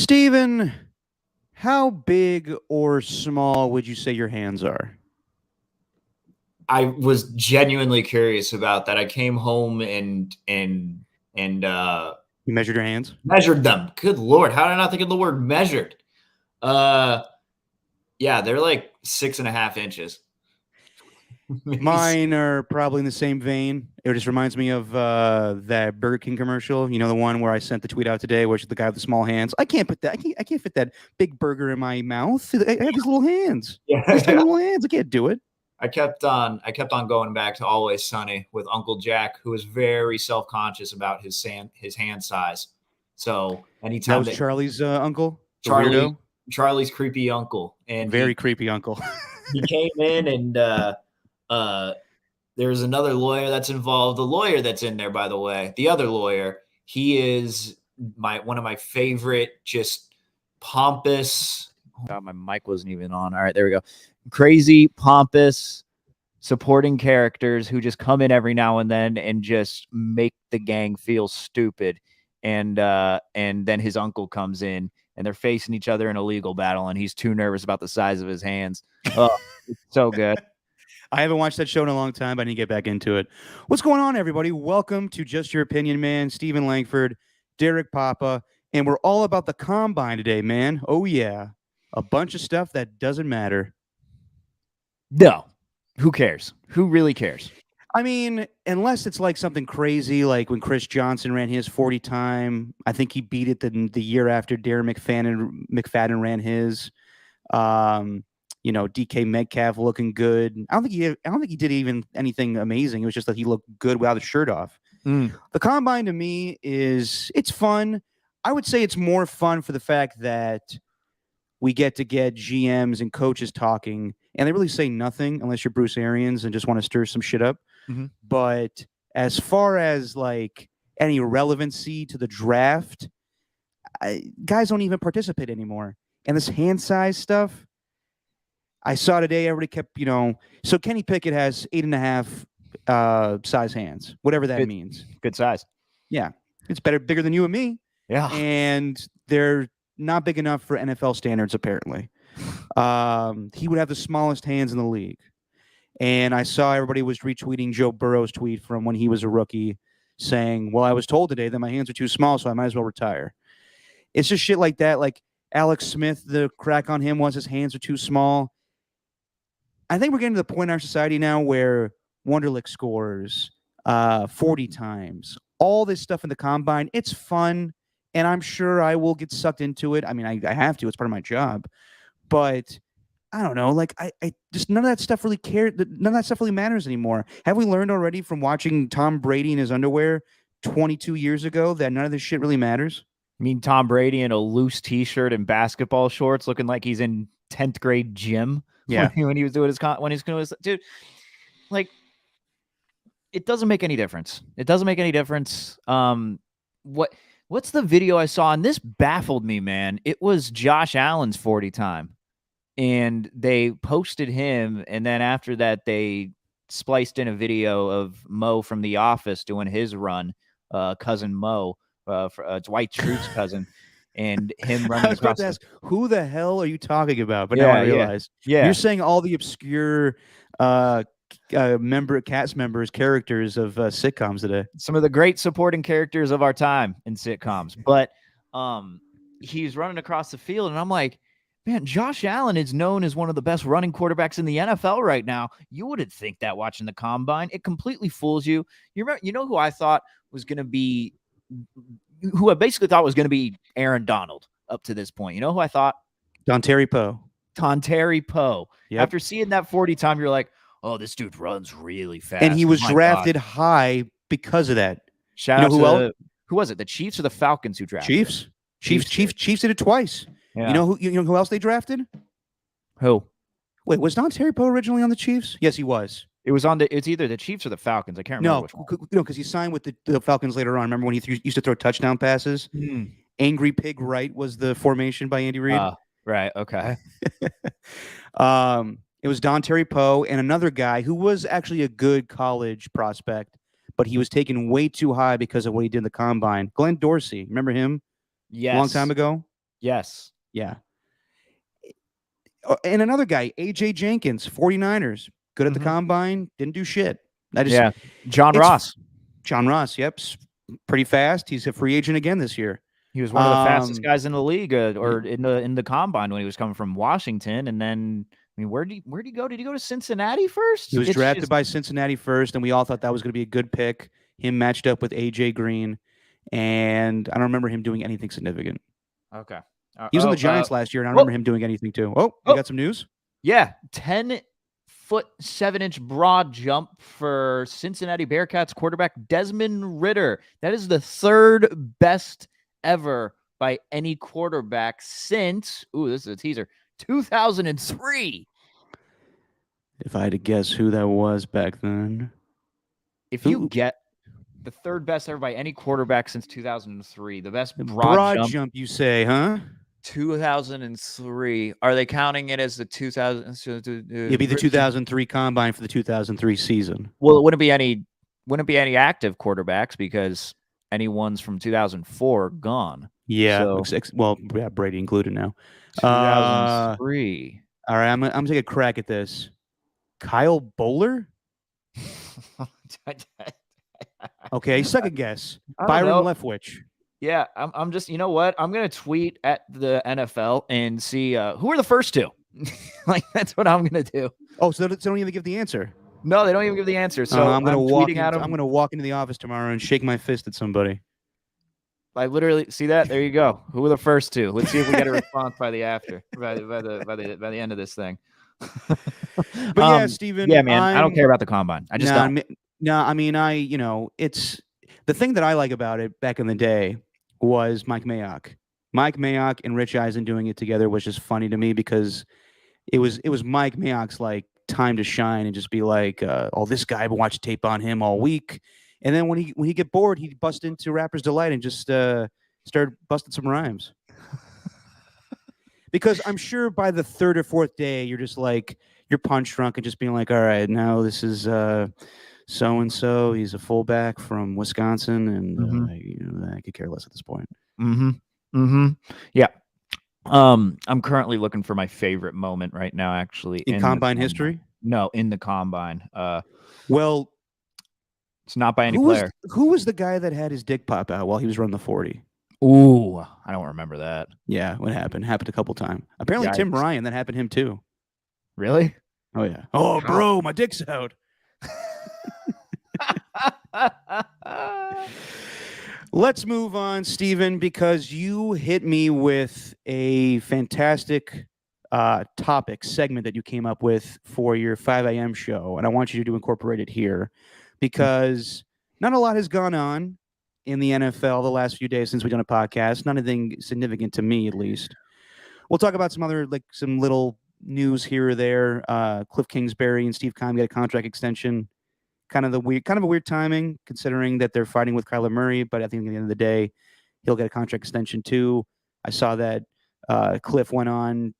Steven, how big or small would you say your hands are? I was genuinely curious about that. I came home and You measured your hands? measured them. Good Lord, how did I not think of the word measured? Uh, yeah, they're like 6.5 inches. Mine are probably in the same vein. It just reminds me of that Burger King commercial. You know, the one where I sent the tweet out today, which is the guy with the small hands. I can't put that. I can't fit that big burger in my mouth. I have these little hands. These tiny Yeah, little hands. I can't do it. I kept on going back to Always Sunny with Uncle Jack, who was very self-conscious about his hand size. So That anytime was that Charlie's uncle, the Charlie weirdo. Charlie's creepy uncle, and Very he creepy uncle. he came in and uh there's another lawyer that's involved. The lawyer that's in there, by the way, the other lawyer, he is one of my favorite, just pompous. God, my mic wasn't even on. All right, there we go. Crazy, pompous, supporting characters who just come in every now and then and just make the gang feel stupid. And then his uncle comes in and they're facing each other in a legal battle, and he's too nervous about the size of his hands. Oh, it's so good. I haven't watched that show in a long time, but I need to get back into it. What's going on, everybody? Welcome to Just Your Opinion, man. Stephen Langford, Derek Papa, and we're all about the combine today, man. Oh, yeah. A bunch of stuff that doesn't matter. No. Who cares? Who really cares? I mean, unless it's like something crazy, like when Chris Johnson ran his 40 time. I think he beat it the year after Darren McFadden ran his. DK Metcalf looking good. I don't think he did even anything amazing. It was just that he looked good without his shirt off. The combine to me it's fun. I would say it's more fun for the fact that we get GMs and coaches talking, and they really say nothing unless you're Bruce Arians and just want to stir some shit up. Mhm. But as far as like any relevancy to the draft, guys don't even participate anymore. And this hand size stuff, I saw today, everybody kept, so Kenny Pickett has 8.5 size hands, whatever that means. Good size. Yeah. It's bigger than you and me. Yeah. And they're not big enough for NFL standards, apparently. He would have the smallest hands in the league. And I saw everybody was retweeting Joe Burrow's tweet from when he was a rookie saying, well, I was told today that my hands are too small, so I might as well retire. It's just shit like that. Like Alex Smith, the crack on him was his hands are too small. I think we're getting to the point in our society now where Wonderlic scores 40 times. All this stuff in the combine, it's fun, and I'm sure I will get sucked into it. I mean, I have to. It's part of my job. But I don't know. Like, I just none of that stuff really none of that stuff really matters anymore. Have we learned already from watching Tom Brady in his underwear 22 years ago that none of this shit really matters? I mean, Tom Brady in a loose T-shirt and basketball shorts, looking like he's in 10th grade gym. Yeah. When he was doing dude, like, it doesn't make any difference. It doesn't make any difference. What's the video I saw? And this baffled me, man. It was Josh Allen's 40 time. And they posted him, and then after that, they spliced in a video of Mo from The Office doing his run, cousin Mo, Dwight Schrute's cousin, and him running. I was about to ask, who the hell are you talking about? But now I realize, you're saying all the obscure cast members, characters of sitcoms today. Some of the great supporting characters of our time in sitcoms. But he's running across the field, and I'm like, man, Josh Allen is known as one of the best running quarterbacks in the NFL right now. You wouldn't think that watching the combine. It completely fools you. You know who I thought was going to be, who I basically thought was going to be Aaron Donald up to this point. You know who I thought? Dontari Poe. Yep. After seeing that 40 time, you're like, oh, this dude runs really fast. And he was drafted high because of that. Shout out who was it? The Chiefs or the Falcons who drafted? Chiefs did it twice. Yeah. You know who else they drafted? Who? Wait, was Dontari Poe originally on the Chiefs? Yes, he was. It's either the Chiefs or the Falcons. I can't remember which one. No, because he signed with the Falcons later on. Remember when he used to throw touchdown passes? Angry Pig Right was the formation by Andy Reid. Right. Okay. It was Dontari Poe and another guy who was actually a good college prospect, but he was taken way too high because of what he did in the combine. Glenn Dorsey, remember him? Yes. A long time ago. Yes. Yeah. And another guy, AJ Jenkins, 49ers, good at the combine, didn't do shit. John Ross. John Ross, yep, pretty fast. He's a free agent again this year. He was one of the fastest guys in the league, or in the combine when he was coming from Washington, and then I mean, where did he go? Did he go to Cincinnati first? He was drafted by Cincinnati first, and we all thought that was going to be a good pick. Him matched up with AJ Green, and I don't remember him doing anything significant. Okay. He was on the Giants last year, and I don't remember him doing anything too. Oh, you got some news? Yeah, 10-foot-7-inch broad jump for Cincinnati Bearcats quarterback Desmond Ridder. That is the third best ever by any quarterback since, this is a teaser, 2003. If I had to guess who that was back then. If you get the third best ever by any quarterback since 2003, the best broad jump, you say, huh? 2003. Are they counting it as the 2000? It'd be the 2003 combine for the 2003 season. Well, it wouldn't be any active quarterbacks because anyone's from 2004 gone. Yeah, Brady included now. 2003. All right, I'm gonna take a crack at this. Kyle Bowler. Okay, second guess. Byron Leftwich. Yeah, I'm just, you know what? I'm going to tweet at the NFL and see who are the first two. Like, that's what I'm going to do. Oh, so they don't even give the answer? No, they don't even give the answer. So I'm going to walk into the office tomorrow and shake my fist at somebody. I literally see that. There you go. Who are the first two? Let's see if we get a response by the end of this thing. But yeah, Steven. Yeah, man. I don't care about the combine. I just don't. No, I mean, it's the thing that I like about it back in the day was Mike Mayock. Mike Mayock and Rich Eisen doing it together was just funny to me because it was Mike Mayock's like time to shine and just be like, this guy, I've watched tape on him all week. And then when he get bored, he'd bust into Rapper's Delight and just start busting some rhymes. Because I'm sure by the third or fourth day, you're just like, you're punch drunk and just being like, all right, now this is so-and-so. He's a fullback from Wisconsin, and I could care less at this point. Yeah. I'm currently looking for my favorite moment right now, actually. In combine history? No, in the combine. Well, it's not by any player. Who was the guy that had his dick pop out while he was running the 40? Ooh, I don't remember that. Yeah, what happened? Happened a couple times. Apparently, Tim Ryan, that happened to him too. Really? Oh, yeah. Oh, bro, my dick's out. Let's move on, Steven, because you hit me with a fantastic topic segment that you came up with for your 5 a.m. show, and I want you to incorporate it here because not a lot has gone on in the NFL the last few days since we've done a podcast. Not anything significant to me, at least. We'll talk about some little news here or there. Cliff Kingsbury and Steve Keim get a contract extension. Kind of a weird timing, considering that they're fighting with Kyler Murray. But I think at the end of the day, he'll get a contract extension too. I saw that Cliff went on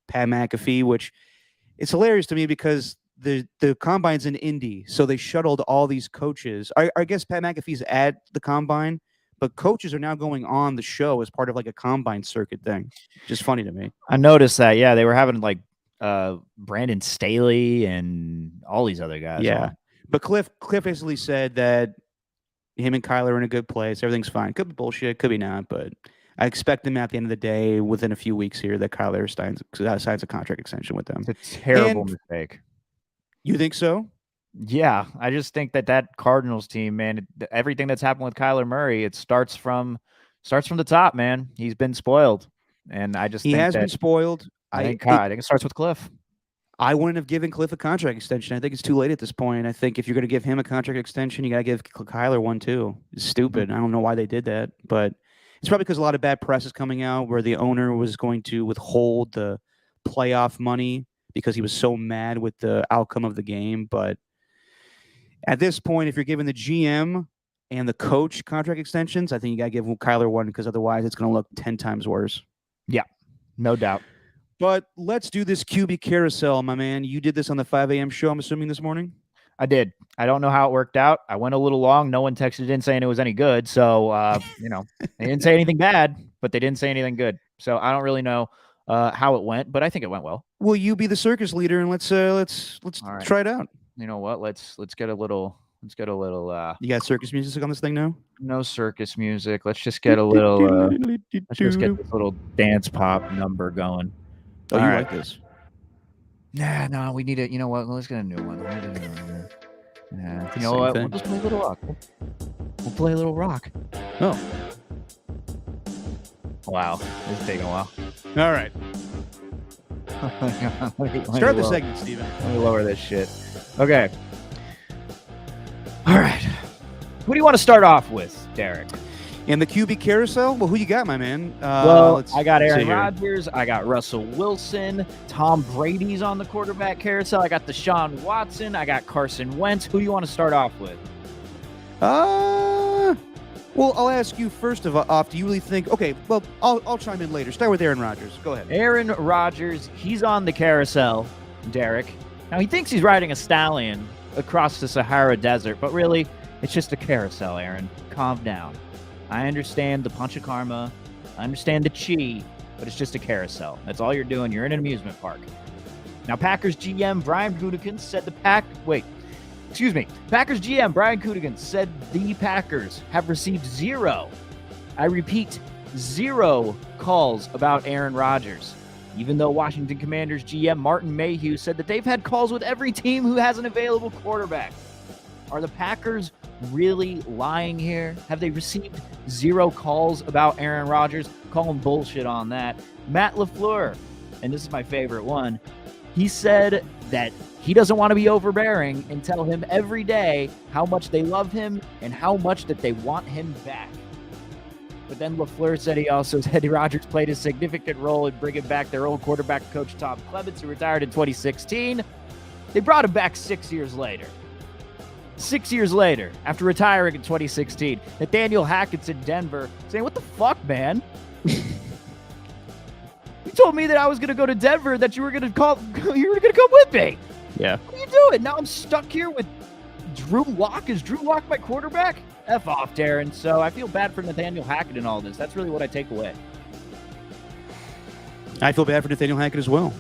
Pat McAfee, which it's hilarious to me because the combine's in Indy, so they shuttled all these coaches. I guess Pat McAfee's at the combine, but coaches are now going on the show as part of like a combine circuit thing. Just funny to me. I noticed that. Yeah, they were having like Brandon Staley and all these other guys. Yeah. On. But Cliff basically said that him and Kyler are in a good place. Everything's fine. Could be bullshit, could be not, but I expect him at the end of the day, within a few weeks here, that Kyler signs a contract extension with them. It's a terrible mistake. You think so? Yeah, I just think that Cardinals team, man, everything that's happened with Kyler Murray, it starts from the top, man. He's been spoiled, and I just think he has been spoiled. I think it starts with Cliff. I wouldn't have given Cliff a contract extension. I think it's too late at this point. I think if you're going to give him a contract extension, you got to give Kyler one too. It's stupid. I don't know why they did that, but it's probably because a lot of bad press is coming out where the owner was going to withhold the playoff money because he was so mad with the outcome of the game. But at this point, if you're giving the GM and the coach contract extensions, I think you got to give Kyler one because otherwise it's going to look 10 times worse. Yeah, no doubt. But let's do this QB carousel, my man. You did this on the 5 a.m. show, I'm assuming, this morning? I did. I don't know how it worked out. I went a little long. No one texted in saying it was any good. So, they didn't say anything bad. but they didn't say anything good. So I don't really know how it went, but I think it went well. Will you be the circus leader and let's All right. try it out? You know what? Let's get a little. You got circus music on this thing now? No circus music. Let's just get a little. Let's just get this little dance pop number going. Oh, you All right. like this? Nah, no, we need it. You know what? Let's get a new one. Yeah. You know Same what? thing. We'll just play a little rock. We'll play a little rock. Oh, Wow, it's taking a while. all right. Start the segment. segment, Steven. Let me lower this shit. Okay. All right. Who do you want to start off with, Derek? In the QB carousel? Well, who you got, my man? Well, I got let's see Aaron here. Rodgers. I got Russell Wilson. Tom Brady's on the quarterback carousel. I got Deshaun Watson. I got Carson Wentz. Who do you want to start off with? Well, I'll ask you first off. Do you really think? Okay, well, I'll chime in later. Start with Aaron Rodgers. Go ahead. Aaron Rodgers. He's on the carousel, Derek. Now, he thinks he's riding a stallion across the Sahara Desert, but really, it's just a carousel, Aaron. Calm down. I understand the punch of karma. I understand the chi, but it's just a carousel. That's all you're doing. You're in an amusement park. Now, Packers GM Brian Gutekunst said Packers GM Brian Gutekunst said the Packers have received zero, I repeat, zero calls about Aaron Rodgers. Even though Washington Commanders GM Martin Mayhew said that they've had calls with every team who has an available quarterback. Are the Packers really lying here? Have they received zero calls about Aaron Rodgers? Call him bullshit on that. Matt LaFleur, and this is my favorite one, he said that he doesn't want to be overbearing and tell him every day how much they love him and how much that they want him back. But then LaFleur said he also said Rodgers played a significant role in bringing back their old quarterback coach Tom Clements, who retired in 2016. They brought him back 6 years later. 6 years later, after retiring in 2016, Nathaniel Hackett's in Denver saying, "What the fuck, man? You told me that I was going to go to Denver, that you were going to come with me. Yeah. What are you doing? Now I'm stuck here with Drew Lock. Is Drew Lock my quarterback? F off, Darren." So I feel bad for Nathaniel Hackett in all this. That's really what I take away. I feel bad for Nathaniel Hackett as well.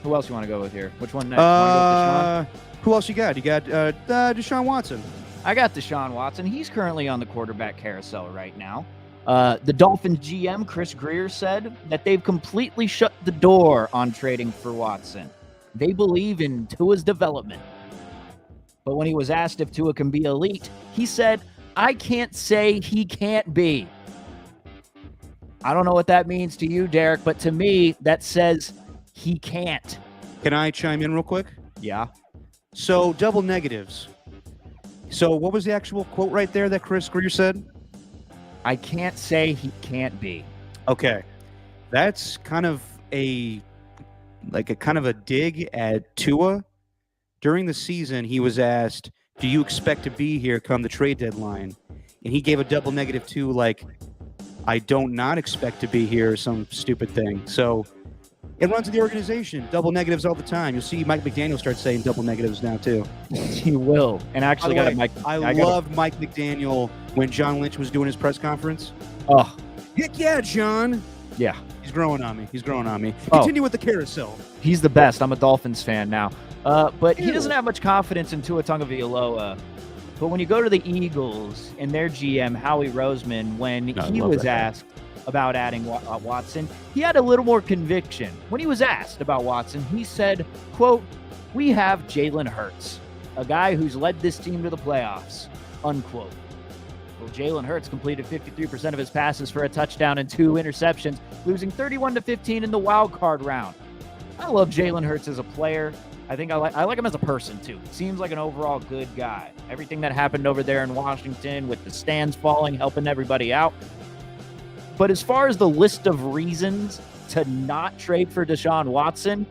Who else you want to go with here? Which one next? Wanna go with Deshaun? Who else you got? You got Deshaun Watson. I got Deshaun Watson. He's currently on the quarterback carousel right now. The Dolphins GM, Chris Greer, said that they've completely shut the door on trading for Watson. They believe in Tua's development. But when he was asked if Tua can be elite, he said, "I can't say he can't be." I don't know what that means to you, Derek, but to me, that says he can't. Can I chime in real quick? Yeah. So, double negatives. So, what was the actual quote right there that Chris Greer said? I can't say he can't be. Okay. That's kind of a dig at Tua. During the season, he was asked, "Do you expect to be here come the trade deadline?" And he gave a double negative too, like, "I don't not expect to be here," or some stupid thing. So it runs in the organization. Double negatives all the time. You'll see Mike McDaniel start saying double negatives now too. He will. And I actually By the got way, Mike. I loved Mike McDaniel when John Lynch was doing his press conference. Oh, Heck yeah, John. yeah. He's growing on me. Oh. Continue with the carousel. He's the best. I'm a Dolphins fan now. But he doesn't have much confidence in Tua Tagovailoa. But when you go to the Eagles and their GM, Howie Roseman, when he was asked about adding Watson, he had a little more conviction. When he was asked about Watson, he said, quote, "We have Jalen Hurts, a guy who's led this team to the playoffs," unquote. Well, Jalen Hurts completed 53% of his passes for a touchdown and 2 interceptions, losing 31-15 in the wild card round. I love Jalen Hurts as a player. I think I like him as a person, too. Seems like an overall good guy. Everything that happened over there in Washington with the stands falling, helping everybody out. But as far as the list of reasons to not trade for Deshaun Watson,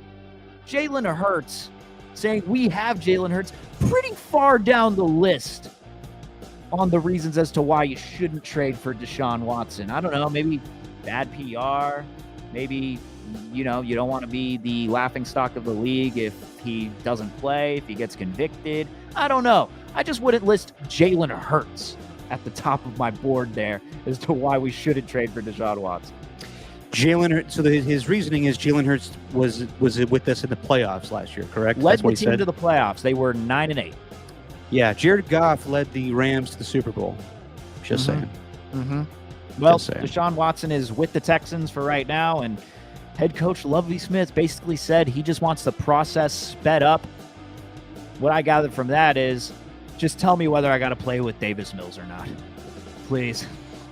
Jalen Hurts, saying we have Jalen Hurts, pretty far down the list on the reasons as to why you shouldn't trade for Deshaun Watson. I don't know, maybe bad PR, maybe, you don't want to be the laughingstock of the league if he doesn't play, if he gets convicted. I don't know. I just wouldn't list Jalen Hurts at the top of my board there as to why we shouldn't trade for Deshaun Watson. Jalen Hurts. So his reasoning is Jalen Hurts was with us in the playoffs last year, correct? Led That's what the he team said. to the playoffs. They were 9-8. Yeah, Jared Goff led the Rams to the Super Bowl. Just saying. Mm-hmm. Well, Just saying. Deshaun Watson is with the Texans for right now, and head coach Lovie Smith basically said he just wants the process sped up. What I gathered from that is, just tell me whether I got to play with Davis Mills or not. Please,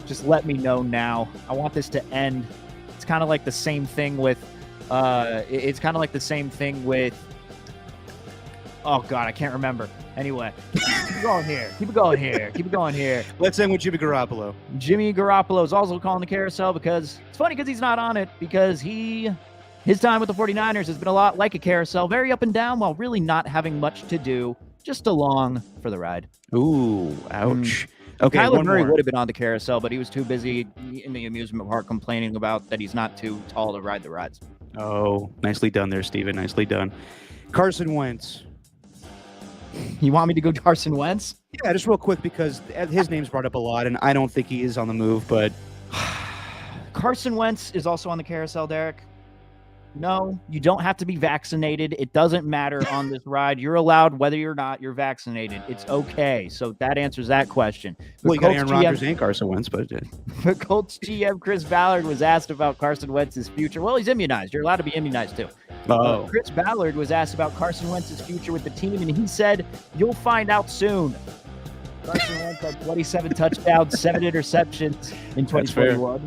just let me know now. I want this to end. It's kind of like the same thing with, oh God, I can't remember. Anyway, keep it going here. Let's end with Jimmy Garoppolo. Jimmy Garoppolo is also calling the carousel because it's funny because he's not on it, because his time with the 49ers has been a lot like a carousel, very up and down while really not having much to do, just along for the ride. Ooh, ouch. Okay, Kyler one Murray more. would have been on the carousel, but he was too busy in the amusement park complaining about that he's not too tall to ride the rides. Oh, nicely done there, Steven. Nicely done. Carson Wentz. You want me to go Carson Wentz? Yeah, just real quick because his name's brought up a lot, and I don't think he is on the move, but Carson Wentz is also on the carousel, Derek. No, you don't have to be vaccinated. It doesn't matter on this ride. You're allowed whether or not you're vaccinated. It's okay. So that answers that question. well, you got Aaron Colts Rodgers and Carson Wentz, but The Colts GM Chris Ballard was asked about Carson Wentz's future. Well, he's immunized. You're allowed to be immunized too. Chris Ballard was asked about Carson Wentz's future with the team, and he said, "You'll find out soon." Carson Wentz had 27 touchdowns, 7 interceptions in That's fair. 2021.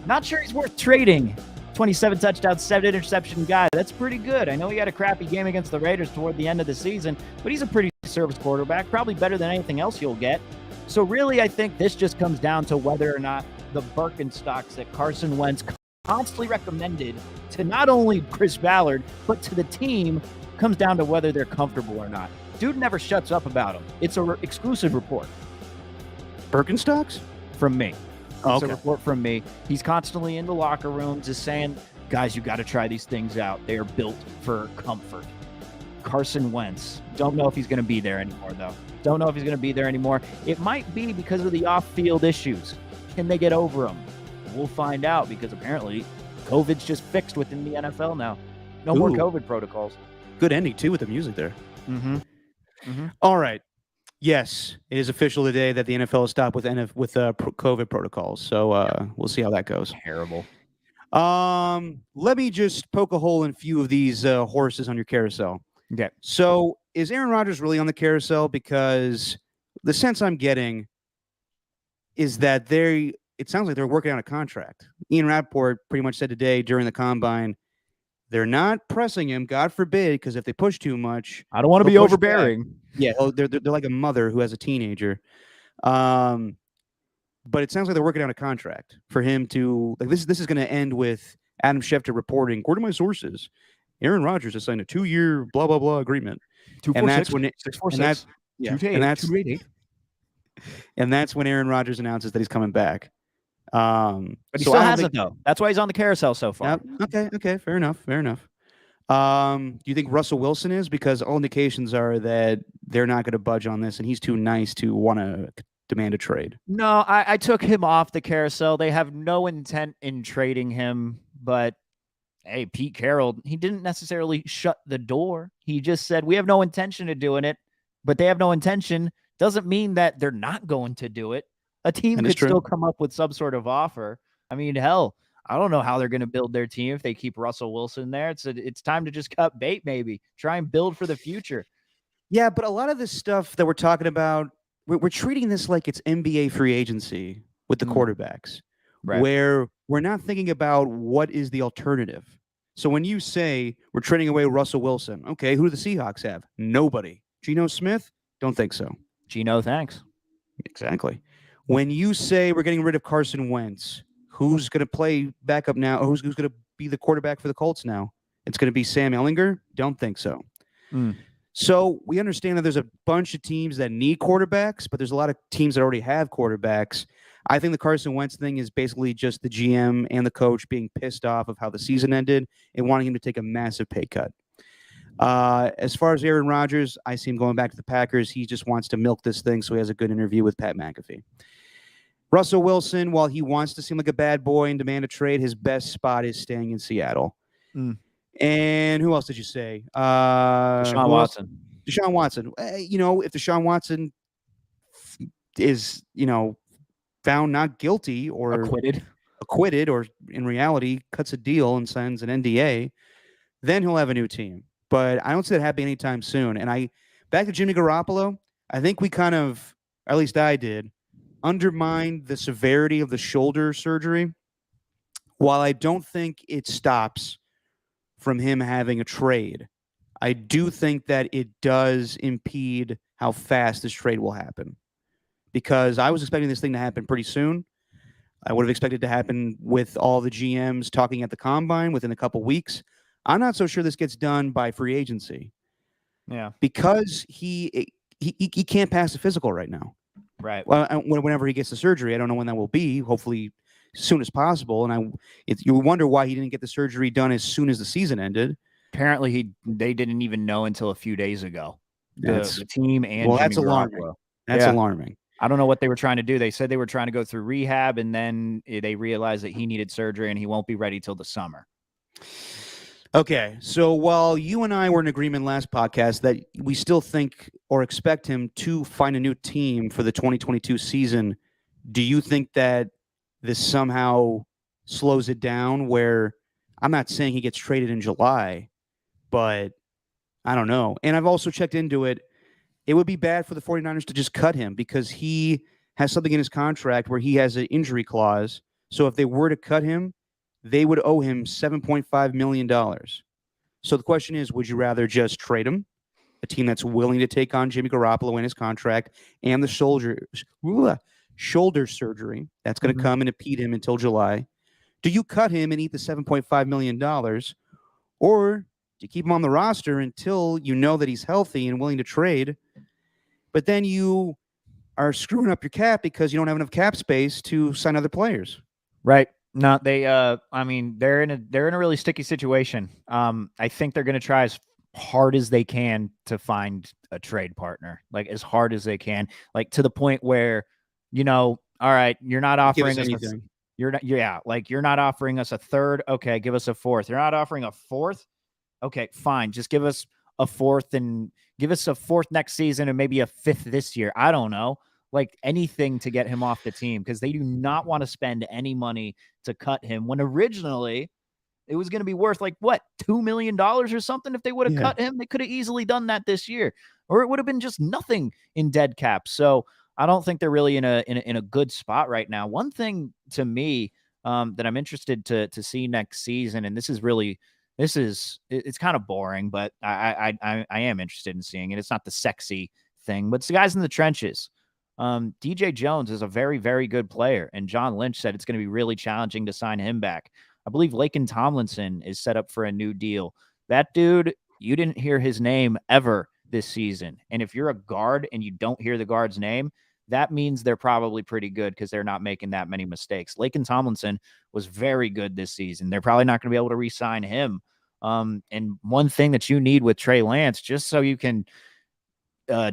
Not sure he's worth trading. 27 touchdowns, 7 interception guy. That's pretty good. I know he had a crappy game against the Raiders toward the end of the season, but he's a pretty service quarterback, probably better than anything else you'll get. So really, I think this just comes down to whether or not the Birkenstocks that Carson Wentz constantly recommended to not only Chris Ballard, but to the team, comes down to whether they're comfortable or not. Dude never shuts up about him. It's an exclusive report Birkenstocks? from me. Oh, It's a okay. report from me. He's constantly in the locker rooms just saying, guys, you got to try these things out. They are built for comfort. Carson Wentz. Don't know if he's going to be there anymore, though. Don't know if he's going to be there anymore. It might be because of the off-field issues. Can they get over them? We'll find out, because apparently COVID's just fixed within the NFL now. No more Ooh. COVID protocols. Good ending, too, with the music there. Mm-hmm. All right. Yes, it is official today that the NFL has stopped with COVID protocols. So we'll see how that goes. Terrible. Let me just poke a hole in a few of these horses on your carousel. Okay. So is Aaron Rodgers really on the carousel? Because the sense I'm getting is that it sounds like they're working on a contract. Ian Rappaport pretty much said today during the combine, they're not pressing him, God forbid, because if they push too much, I don't want to be He'll push overbearing. yeah, they're like a mother who has a teenager. But it sounds like they're working on a contract for him to like this is going to end with Adam Schefter reporting, according to my sources, Aaron Rodgers has signed a 2-year blah blah blah agreement. And that's when it, and that's yeah, and that's when Aaron Rodgers announces that he's coming back. But he so still I don't hasn't, though. That's why he's on the carousel so far. Okay, fair enough. Do you think Russell Wilson is? Because all indications are that they're not going to budge on this, and he's too nice to want to demand a trade. No, I took him off the carousel. They have no intent in trading him, but hey, Pete Carroll, he didn't necessarily shut the door. He just said, we have no intention of doing it, but they have no intention. Doesn't mean that they're not going to do it. A team That could is true. still come up with some sort of offer. I mean, hell, I don't know how they're going to build their team if they keep Russell Wilson there. It's time to just cut bait, maybe. Try and build for the future. Yeah, but a lot of this stuff that we're talking about, we're treating this like it's NBA free agency with the quarterbacks, where we're not thinking about what is the alternative. So when you say we're trading away Russell Wilson, okay, who do the Seahawks have? Nobody. Geno Smith? Don't think so. Geno, thanks. Exactly. When you say we're getting rid of Carson Wentz, who's going to play backup now? Or who's going to be the quarterback for the Colts now? It's going to be Sam Ehlinger? Don't think so. So we understand that there's a bunch of teams that need quarterbacks, but there's a lot of teams that already have quarterbacks. I think the Carson Wentz thing is basically just the GM and the coach being pissed off of how the season ended and wanting him to take a massive pay cut. As far as Aaron Rodgers, I see him going back to the Packers. He just wants to milk this thing so he has a good interview with Pat McAfee. Russell Wilson, while he wants to seem like a bad boy and demand a trade, his best spot is staying in Seattle. Mm. And who else did you say? Deshaun Watson. Deshaun Watson. If Deshaun Watson is, found not guilty or acquitted, or in reality cuts a deal and signs an NDA, then he'll have a new team. But I don't see that happening anytime soon. And back to Jimmy Garoppolo, I think we kind of, or at least I did, undermined the severity of the shoulder surgery. While I don't think it stops from him having a trade, I do think that it does impede how fast this trade will happen. Because I was expecting this thing to happen pretty soon. I would have expected it to happen with all the GMs talking at the combine within a couple weeks. I'm not so sure this gets done by free agency. Yeah. Because he can't pass the physical right now. Right. Well, whenever he gets the surgery, I don't know when that will be. Hopefully, as soon as possible. And you wonder why he didn't get the surgery done as soon as the season ended. Apparently, they didn't even know until a few days ago. The team and well, Jimmy that's alarming. Garoppolo. That's alarming. I don't know what they were trying to do. They said they were trying to go through rehab, and then they realized that he needed surgery, and he won't be ready till the summer. Okay, so while you and I were in agreement last podcast that we still think or expect him to find a new team for the 2022 season, do you think that this somehow slows it down where I'm not saying he gets traded in July, but I don't know. And I've also checked into it. It would be bad for the 49ers to just cut him because he has something in his contract where he has an injury clause. So if they were to cut him, they would owe him $7.5 million. So the question is, would you rather just trade him, a team that's willing to take on Jimmy Garoppolo and his contract and the shoulder surgery that's going to come and impede him until July? Do you cut him and eat the $7.5 million? Or do you keep him on the roster until you know that he's healthy and willing to trade? But then you are screwing up your cap because you don't have enough cap space to sign other players. Right. No, they're in a really sticky situation. I think they're going to try as hard as they can to find a trade partner, like as hard as they can, like to the point where, all right, you're not offering us anything. You're not offering us a third. Okay, give us a fourth. You're not offering a fourth. Okay, fine. Just give us a fourth and give us a fourth next season and maybe a fifth this year. I don't know. Like anything to get him off the team because they do not want to spend any money to cut him when originally it was going to be worth like what, $2 million or something. If they would have cut him, they could have easily done that this year, or it would have been just nothing in dead cap. So I don't think they're really in a good spot right now. One thing to me that I'm interested to see next season, and it's kind of boring, but I am interested in seeing it. It's not the sexy thing, but it's the guys in the trenches. DJ Jones is a very, very good player, and John Lynch said it's going to be really challenging to sign him back. I believe Laken Tomlinson is set up for a new deal. That dude, you didn't hear his name ever this season. And if you're a guard and you don't hear the guard's name, that means they're probably pretty good because they're not making that many mistakes. Laken Tomlinson was very good this season. They're probably not going to be able to re-sign him. And one thing that you need with Trey Lance, just so you can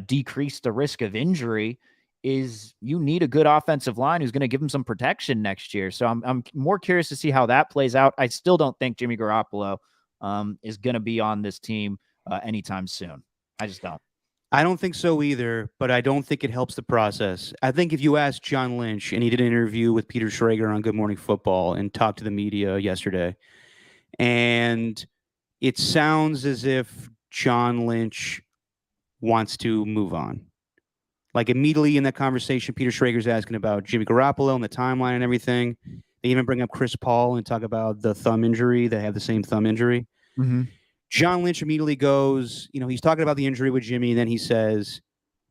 decrease the risk of injury, is you need a good offensive line who's going to give him some protection next year. So I'm more curious to see how that plays out. I still don't think Jimmy Garoppolo is going to be on this team anytime soon. I just don't. I don't think so either, but I don't think it helps the process. I think if you ask John Lynch, and he did an interview with Peter Schrager on Good Morning Football and talked to the media yesterday, and it sounds as if John Lynch wants to move on. Like immediately in that conversation, Peter Schrager's asking about Jimmy Garoppolo and the timeline and everything. They even bring up Chris Paul and talk about the thumb injury. They have the same thumb injury. Mm-hmm. John Lynch immediately goes, he's talking about the injury with Jimmy. And then he says,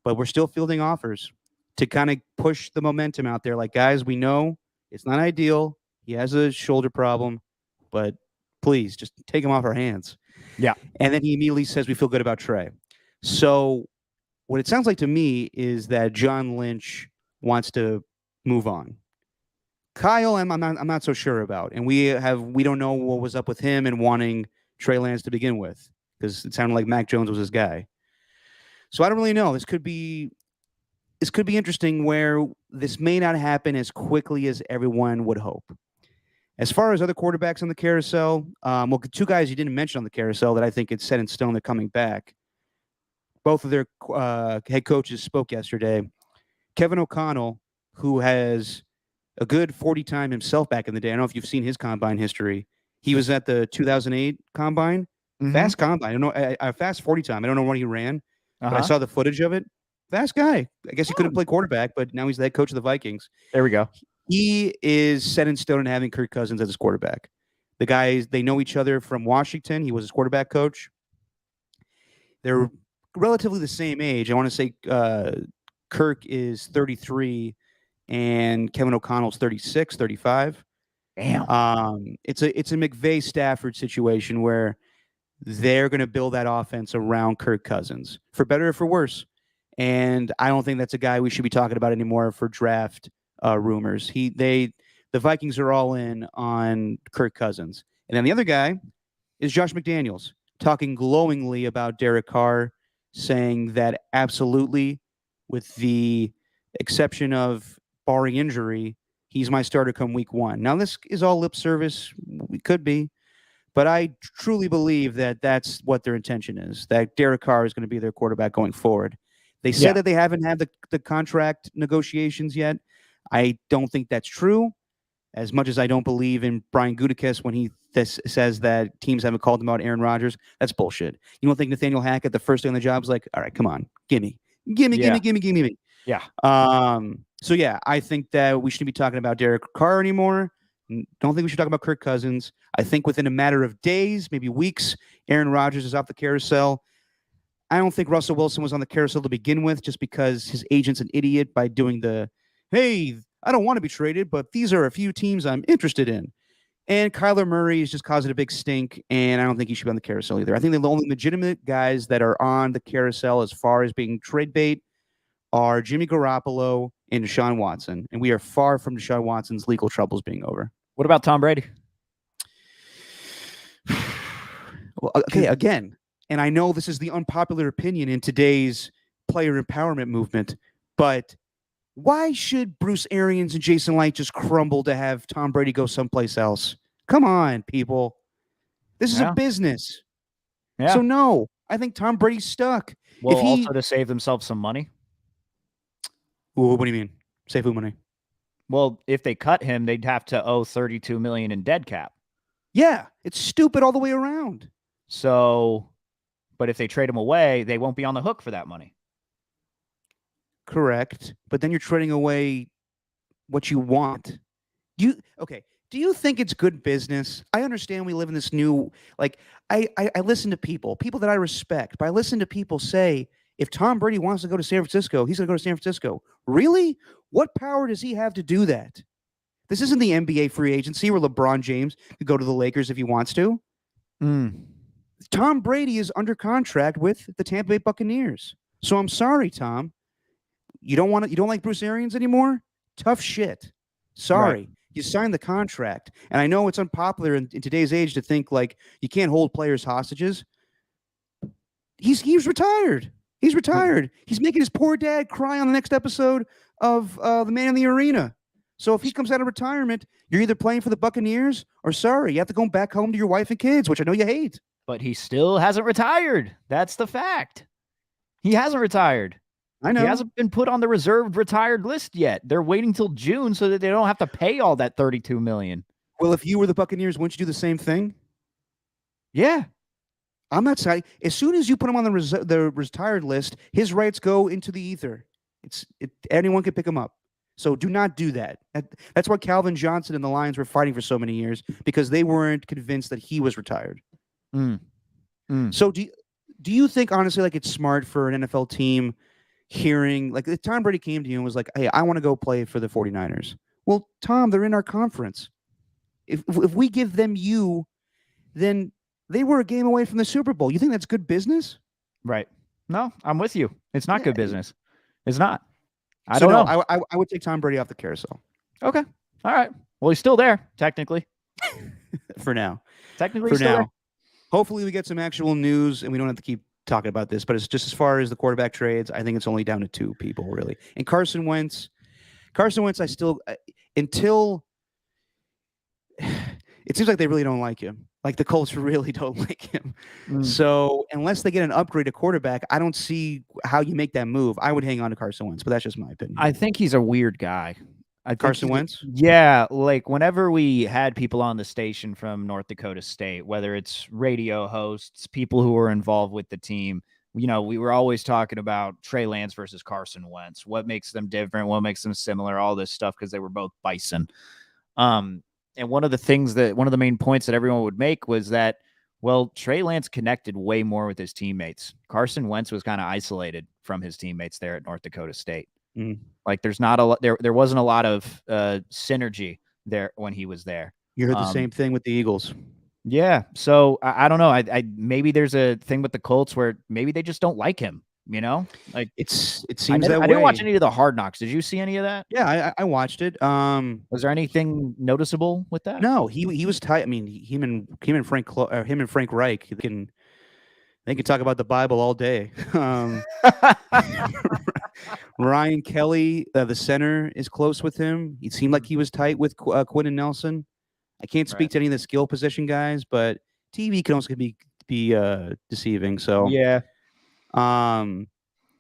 but we're still fielding offers to kind of push the momentum out there. Like, guys, we know it's not ideal. He has a shoulder problem, but please just take him off our hands. Yeah. And then he immediately says, we feel good about Trey. So what it sounds like to me is that John Lynch wants to move on. Kyle, I'm not so sure about, and we don't know what was up with him and wanting Trey Lance to begin with. because it sounded like Mac Jones was his guy. So I don't really know. This could be interesting where this may not happen as quickly as everyone would hope. As far as other quarterbacks on the carousel, well, two guys you didn't mention on the carousel that I think it's set in stone they're coming back. Both of their head coaches spoke yesterday. Kevin O'Connell, who has a good 40 time himself back in the day. I don't know if you've seen his combine history. He was at the 2008 combine. Fast combine. I don't know. I fast 40 time. I don't know when he ran, but I saw the footage of it. Fast guy. I guess he couldn't play quarterback, but now he's the head coach of the Vikings. There we go. He is set in stone in having Kirk Cousins as his quarterback. The guys, they know each other from Washington. He was his quarterback coach. They're relatively the same age. I want to say Kirk is 33 and Kevin O'Connell's 36, 35. Damn. It's a McVay Stafford situation where they're going to build that offense around Kirk Cousins, for better or for worse. And I don't think that's a guy we should be talking about anymore for draft rumors. The Vikings are all in on Kirk Cousins. And then the other guy is Josh McDaniels, talking glowingly about Derek Carr, saying that absolutely, with the exception of barring injury, he's my starter come week 1. Now, this is all lip service. It could be. But I truly believe that that's what their intention is, that Derek Carr is going to be their quarterback going forward. They said that they haven't had the contract negotiations yet. I don't think that's true, as much as I don't believe in Brian Gutekunst when he says that teams haven't called him out Aaron Rodgers. That's bullshit. You don't think Nathaniel Hackett, the first day on the job, is like, all right, come on, gimme. Yeah. So, yeah, I think that we shouldn't be talking about Derek Carr anymore. Don't think we should talk about Kirk Cousins. I think within a matter of days, maybe weeks, Aaron Rodgers is off the carousel. I don't think Russell Wilson was on the carousel to begin with, just because his agent's an idiot by doing the, hey, I don't want to be traded, but these are a few teams I'm interested in. And Kyler Murray is just causing a big stink, and I don't think he should be on the carousel either. I think the only legitimate guys that are on the carousel as far as being trade bait are Jimmy Garoppolo and Deshaun Watson, and we are far from Deshaun Watson's legal troubles being over. What about Tom Brady? Well, okay, again, and I know this is the unpopular opinion in today's player empowerment movement, but why should Bruce Arians and Jason Light just crumble to have Tom Brady go someplace else? Come on, people. This is a business. Yeah. So, no, I think Tom Brady's stuck. Well, also to save themselves some money. Ooh, what do you mean? Save who money? Well, if they cut him, they'd have to owe $32 million in dead cap. Yeah, it's stupid all the way around. So, but if they trade him away, they won't be on the hook for that money. Correct. But then you're trading away what you want. Do you think it's good business? I understand we live in this new, like, I listen to people that I respect, but I listen to people say, if Tom Brady wants to go to San Francisco, he's going to go to San Francisco. Really? What power does he have to do that? This isn't the NBA free agency where LeBron James could go to the Lakers if he wants to. Tom Brady is under contract with the Tampa Bay Buccaneers. So I'm sorry, Tom. You don't like Bruce Arians anymore? Tough shit. Sorry. Right. You signed the contract. And I know it's unpopular in today's age to think like you can't hold players hostages. He's retired. He's retired. He's making his poor dad cry on the next episode of The Man in the Arena. So if he comes out of retirement, you're either playing for the Buccaneers or sorry, you have to go back home to your wife and kids, which I know you hate. But he still hasn't retired. That's the fact. He hasn't retired. I know. He hasn't been put on the reserved retired list yet. They're waiting till June so that they don't have to pay all that $32 million. Well, if you were the Buccaneers, wouldn't you do the same thing? Yeah. I'm not saying as soon as you put him on the retired list, his rights go into the ether. Anyone can pick him up. So do not do that. That's why Calvin Johnson and the Lions were fighting for so many years, because they weren't convinced that he was retired. So do you think, honestly, like it's smart for an NFL team hearing, like if Tom Brady came to you and was like, hey, I want to go play for the 49ers. Well, Tom, they're in our conference. If we give them you, then they were a game away from the Super Bowl. You think that's good business? Right. No, I'm with you. It's not good business. It's not. I don't know. I would take Tom Brady off the carousel. Okay. All right. Well, he's still there, technically. For now. Technically, for he's still now. there. hopefully we get some actual news and we don't have to keep talking about this. But it's just as far as the quarterback trades, I think it's only down to 2 people really. And Carson Wentz, I still until it seems like they really don't like him. Like the Colts really don't like him. So unless they get an upgrade at quarterback, I don't see how you make that move. I would hang on to Carson Wentz, but that's just my opinion. I think he's a weird guy. Carson Wentz? Yeah, like whenever we had people on the station from North Dakota State, whether it's radio hosts, people who were involved with the team, we were always talking about Trey Lance versus Carson Wentz. What makes them different? What makes them similar? All this stuff because they were both bison. And one of the main points that everyone would make was that, well, Trey Lance connected way more with his teammates. Carson Wentz was kind of isolated from his teammates there at North Dakota State. Like there's not a lot there wasn't a lot of synergy there when he was there. You heard the same thing with the Eagles. Yeah. So I don't know. I maybe there's a thing with the Colts where maybe they just don't like him, Like it seems I that way. didn't watch any of the Hard Knocks. Did you see any of that? Yeah, I watched it. Was there anything noticeable with that? No, he was tight. I mean, him and Frank Reich, they can talk about the Bible all day. Ryan Kelly, the center, is close with him. It seemed like he was tight with Quentin Nelson. I can't speak to any of the skill position guys, but TV can also be deceiving. So yeah,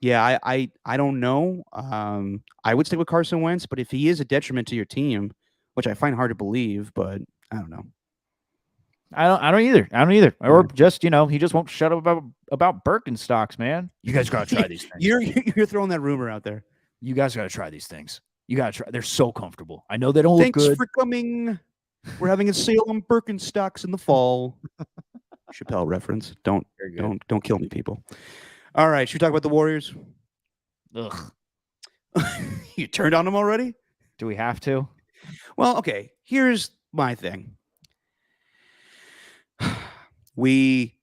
yeah, I don't know. I would stick with Carson Wentz, but if he is a detriment to your team, which I find hard to believe, but I don't know. I don't either. Or just, he just won't shut up about Birkenstocks, man. You guys got to try these things. You're throwing that rumor out there. You guys got to try these things. You got to try. They're so comfortable. I know they don't look good. Thanks for coming. We're having a sale on Birkenstocks in the fall. Chappelle reference. Don't kill me, people. All right, should we talk about the Warriors? Ugh. You turned on them already? Do we have to? Well, okay. Here's my thing. We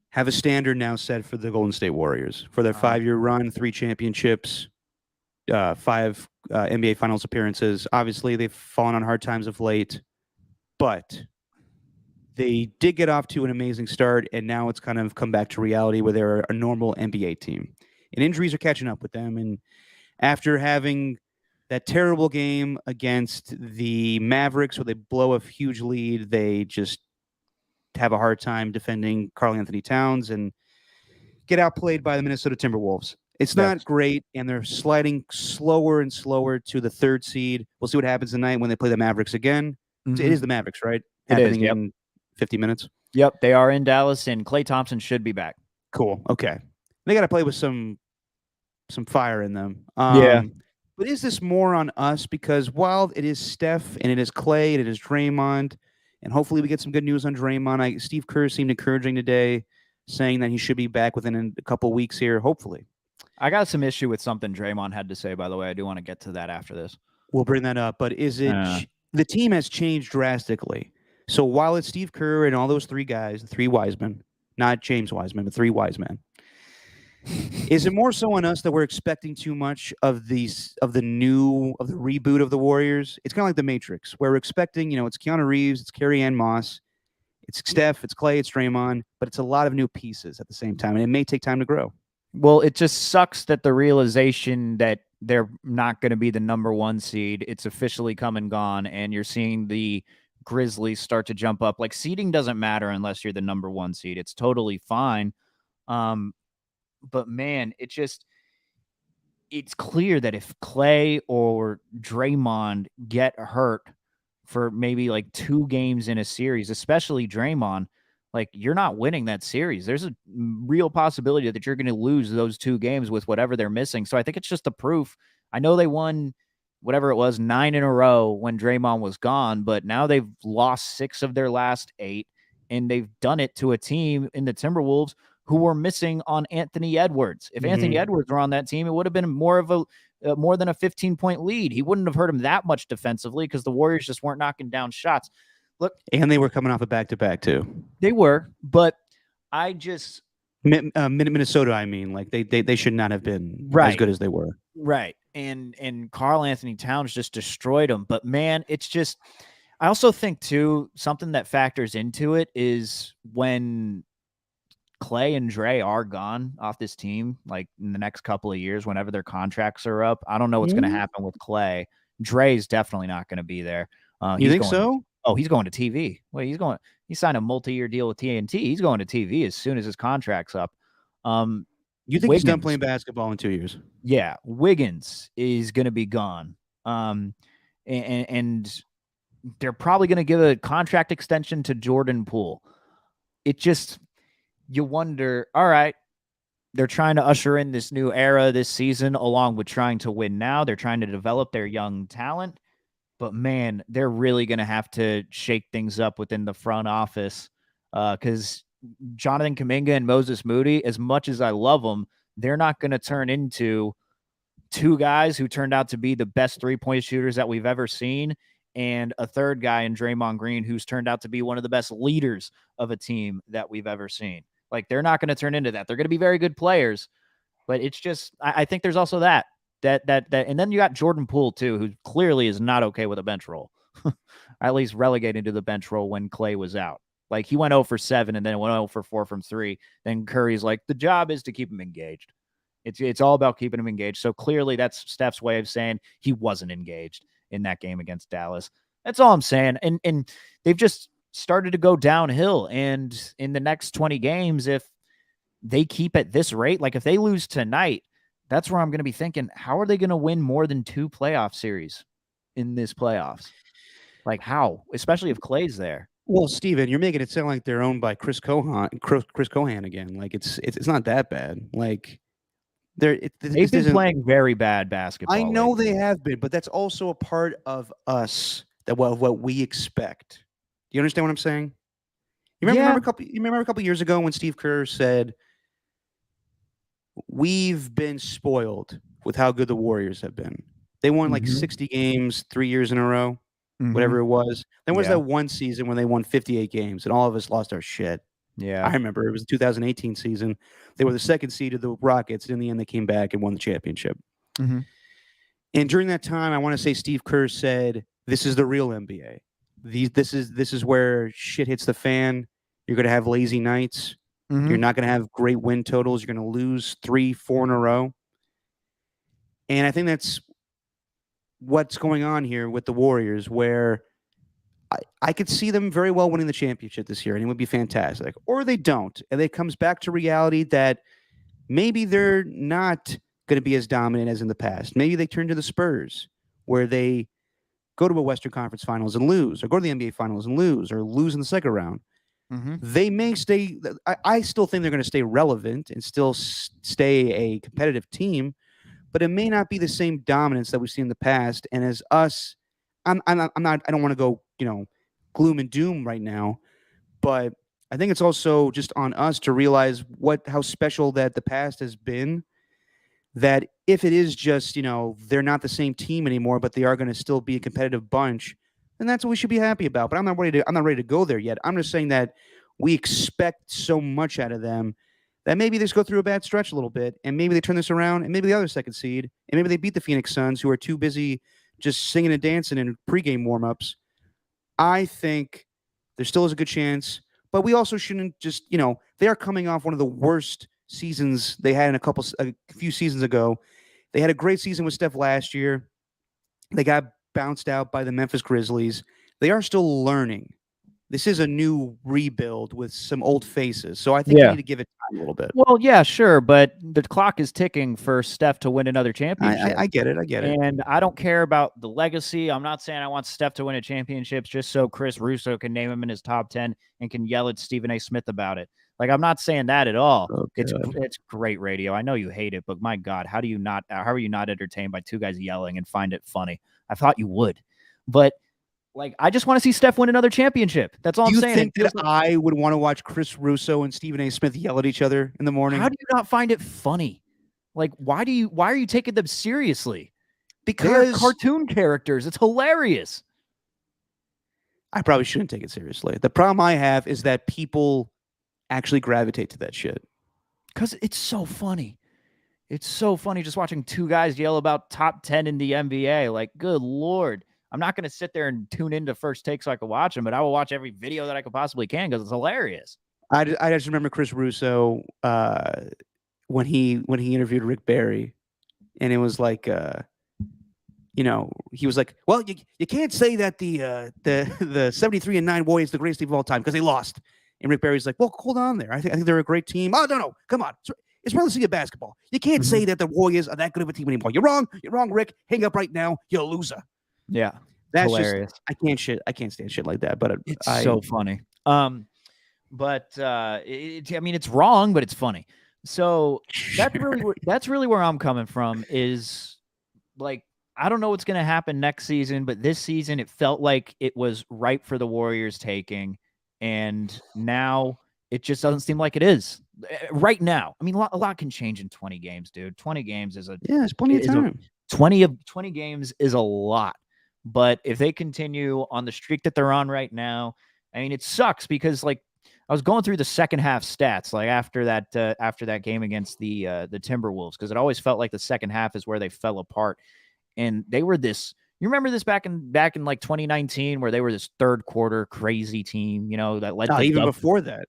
have a standard now set for the Golden State Warriors for their 5-year run, 3 championships, 5 NBA Finals appearances. Obviously, they've fallen on hard times of late, but they did get off to an amazing start, and now it's kind of come back to reality where they're a normal NBA team. And injuries are catching up with them. And after having that terrible game against the Mavericks where they blow a huge lead, they just have a hard time defending Karl-Anthony Towns and get outplayed by the Minnesota Timberwolves. It's not great, and they're sliding slower and slower to the 3rd seed. We'll see what happens tonight when they play the Mavericks again. Mm-hmm. It is the Mavericks, right? Happening in 50 minutes. Yep, they are in Dallas, and Klay Thompson should be back. Cool. Okay. They got to play with some fire in them. But is this more on us? Because while it is Steph and it is Klay and it is Draymond, and hopefully we get some good news on Draymond. Steve Kerr seemed encouraging today, saying that he should be back within a couple weeks here, hopefully. I got some issue with something Draymond had to say, by the way. I do want to get to that after this. We'll bring that up. But is it the team has changed drastically? So while it's Steve Kerr and all those 3 guys, the 3 wise men, not James Wiseman, but 3 wise men, is it more so on us that we're expecting too much of the reboot of the Warriors? It's kind of like the Matrix, where we're expecting, it's Keanu Reeves, it's Carrie-Anne Moss, it's Steph, it's Klay, it's Draymond, but it's a lot of new pieces at the same time, and it may take time to grow. Well, it just sucks that the realization that they're not going to be the number 1 seed, it's officially come and gone, and you're seeing the Grizzlies start to jump up. Like, seeding doesn't matter unless you're the number 1 seed. It's totally fine. But man, it's clear that if Klay or Draymond get hurt for maybe like 2 games in a series, especially Draymond, like you're not winning that series. There's a real possibility that you're going to lose those 2 games with whatever they're missing. So I think it's just the proof. I know they won whatever it was, 9 in a row when Draymond was gone, but now they've lost 6 of their last 8, and they've done it to a team in the Timberwolves who were missing on Anthony Edwards. If Anthony Edwards were on that team, it would have been more than a 15-point lead. He wouldn't have hurt him that much defensively because the Warriors just weren't knocking down shots. Look, and they were coming off a back-to-back too. They were, but I just Minnesota. I mean, like they should not have been as good as they were. Right, and Karl-Anthony Towns just destroyed them. But man, it's just. I also think too something that factors into it is when Clay and Dre are gone off this team, like in the next couple of years, whenever their contracts are up, I don't know what's going to happen with Clay. Dre's definitely not going to be there. You think so? He's going to TV. Wait, he signed a multi-year deal with TNT. He's going to TV as soon as his contract's up. You think he's done playing basketball in 2 years? Yeah, Wiggins is going to be gone. And they're probably going to give a contract extension to Jordan Poole. It just, you wonder, all right, they're trying to usher in this new era this season, along with trying to win now. They're trying to develop their young talent. But, man, they're really going to have to shake things up within the front office because Jonathan Kuminga and Moses Moody, as much as I love them, they're not going to turn into two guys who turned out to be the best three-point shooters that we've ever seen and a third guy in Draymond Green who's turned out to be one of the best leaders of a team that we've ever seen. Like, they're not going to turn into that. They're going to be very good players, but it's just I think there's also that. And then you got Jordan Poole, too, who clearly is not okay with a bench role, at least relegated to the bench role when Clay was out. Like, he went 0 for 7 and then went 0 for 4 from 3. Then Curry's like, the job is to keep him engaged. It's all about keeping him engaged. So clearly that's Steph's way of saying he wasn't engaged in that game against Dallas. That's all I'm saying. And they've just started to go downhill. And in the next 20 games, if they keep at this rate, like if they lose tonight, that's where I'm going to be thinking, how are they going to win more than 2 playoff series in this playoffs? Like how? Especially if Clay's there. Well, Steven, you're making it sound like they're owned by Chris Cohan again. Like it's not that bad. Like they've been playing very bad basketball. I know lately. they have been, but that's also a part of us of what we expect. Do you understand what I'm saying? You remember a couple years ago when Steve Kerr said, "We've been spoiled with how good the Warriors have been. They won like 60 games 3 years in a row." Whatever it was. Then was that one season when they won 58 games and all of us lost our shit. Yeah. I remember it was the 2018 season. They were the second seed of the Rockets. And in the end, they came back and won the championship. Mm-hmm. And during that time, I want to say Steve Kerr said, "This is the real NBA. This is where shit hits the fan. You're going to have lazy nights. You're not going to have great win totals. You're going to lose 3-4 in a row." And I think that's what's going on here with the Warriors, where I could see them very well winning the championship this year, and it would be fantastic. Or they don't, and it comes back to reality that maybe they're not going to be as dominant as in the past. Maybe they turn to the Spurs, where they go to a Western Conference Finals and lose, or go to the NBA Finals and lose, or lose in the second round. They may stay. I still think they're going to stay relevant and still stay a competitive team, but it may not be the same dominance that we've seen in the past. And as us, I don't want to go, gloom and doom right now, but I think it's also just on us to realize how special that the past has been. That if it is just, they're not the same team anymore, but they are going to still be a competitive bunch, then that's what we should be happy about. But I'm not ready to go there yet. I'm just saying that we expect so much out of them that maybe they just go through a bad stretch a little bit, and maybe they turn this around, and maybe the other second seed, and maybe they beat the Phoenix Suns, who are too busy just singing and dancing in pregame warmups. I think there still is a good chance, but we also shouldn't just, they are coming off one of the worst seasons they had a few seasons ago. They had a great season with Steph last year. They got bounced out by the Memphis Grizzlies. They are still learning. This is a new rebuild with some old faces. So I think you need to give it time a little bit. Well, yeah, sure. But the clock is ticking for Steph to win another championship. I get it. And I don't care about the legacy. I'm not saying I want Steph to win a championship just so Chris Russo can name him in his top 10 and can yell at Stephen A. Smith about it. Like, I'm not saying that at all. Oh, it's great radio. I know you hate it, but my God, how are you not entertained by two guys yelling and find it funny? I thought you would. But I just want to see Steph win another championship. That's all I'm saying. Do you think that I would want to watch Chris Russo and Stephen A. Smith yell at each other in the morning? How do you not find it funny? Like, why are you taking them seriously? Because they're cartoon characters. It's hilarious. I probably shouldn't take it seriously. The problem I have is that people actually gravitate to that shit. Because it's so funny. It's so funny just watching two guys yell about top 10 in the NBA. Like, good Lord. I'm not going to sit there and tune into First Take so I can watch them, but I will watch every video that I could possibly can because it's hilarious. I just remember Chris Russo when he interviewed Rick Barry, and it was like he was like, well, you can't say that the 73-9 Warriors the greatest team of all time because they lost. And Rick Barry's like, well, hold on there. I think they're a great team. Oh no, come on. It's Bundesliga basketball. You can't say that the Warriors are that good of a team anymore. You're wrong, Rick. Hang up right now. You're a loser. Yeah, That's hilarious. I can't stand shit like that. But It's so funny. But I mean, it's wrong, but it's funny. So that's really where I'm coming from. Is like, I don't know what's going to happen next season, but this season it felt like it was ripe for the Warriors taking, and now it just doesn't seem like it is right now. I mean, a lot can change in 20 games, dude. 20 games is it's plenty of time. 20 games is a lot. But if they continue on the streak that they're on right now, I mean, it sucks because like I was going through the second half stats like after that game against the Timberwolves, because it always felt like the second half is where they fell apart. And they were this. You remember this back in like 2019, where they were this third quarter crazy team, that led to before that.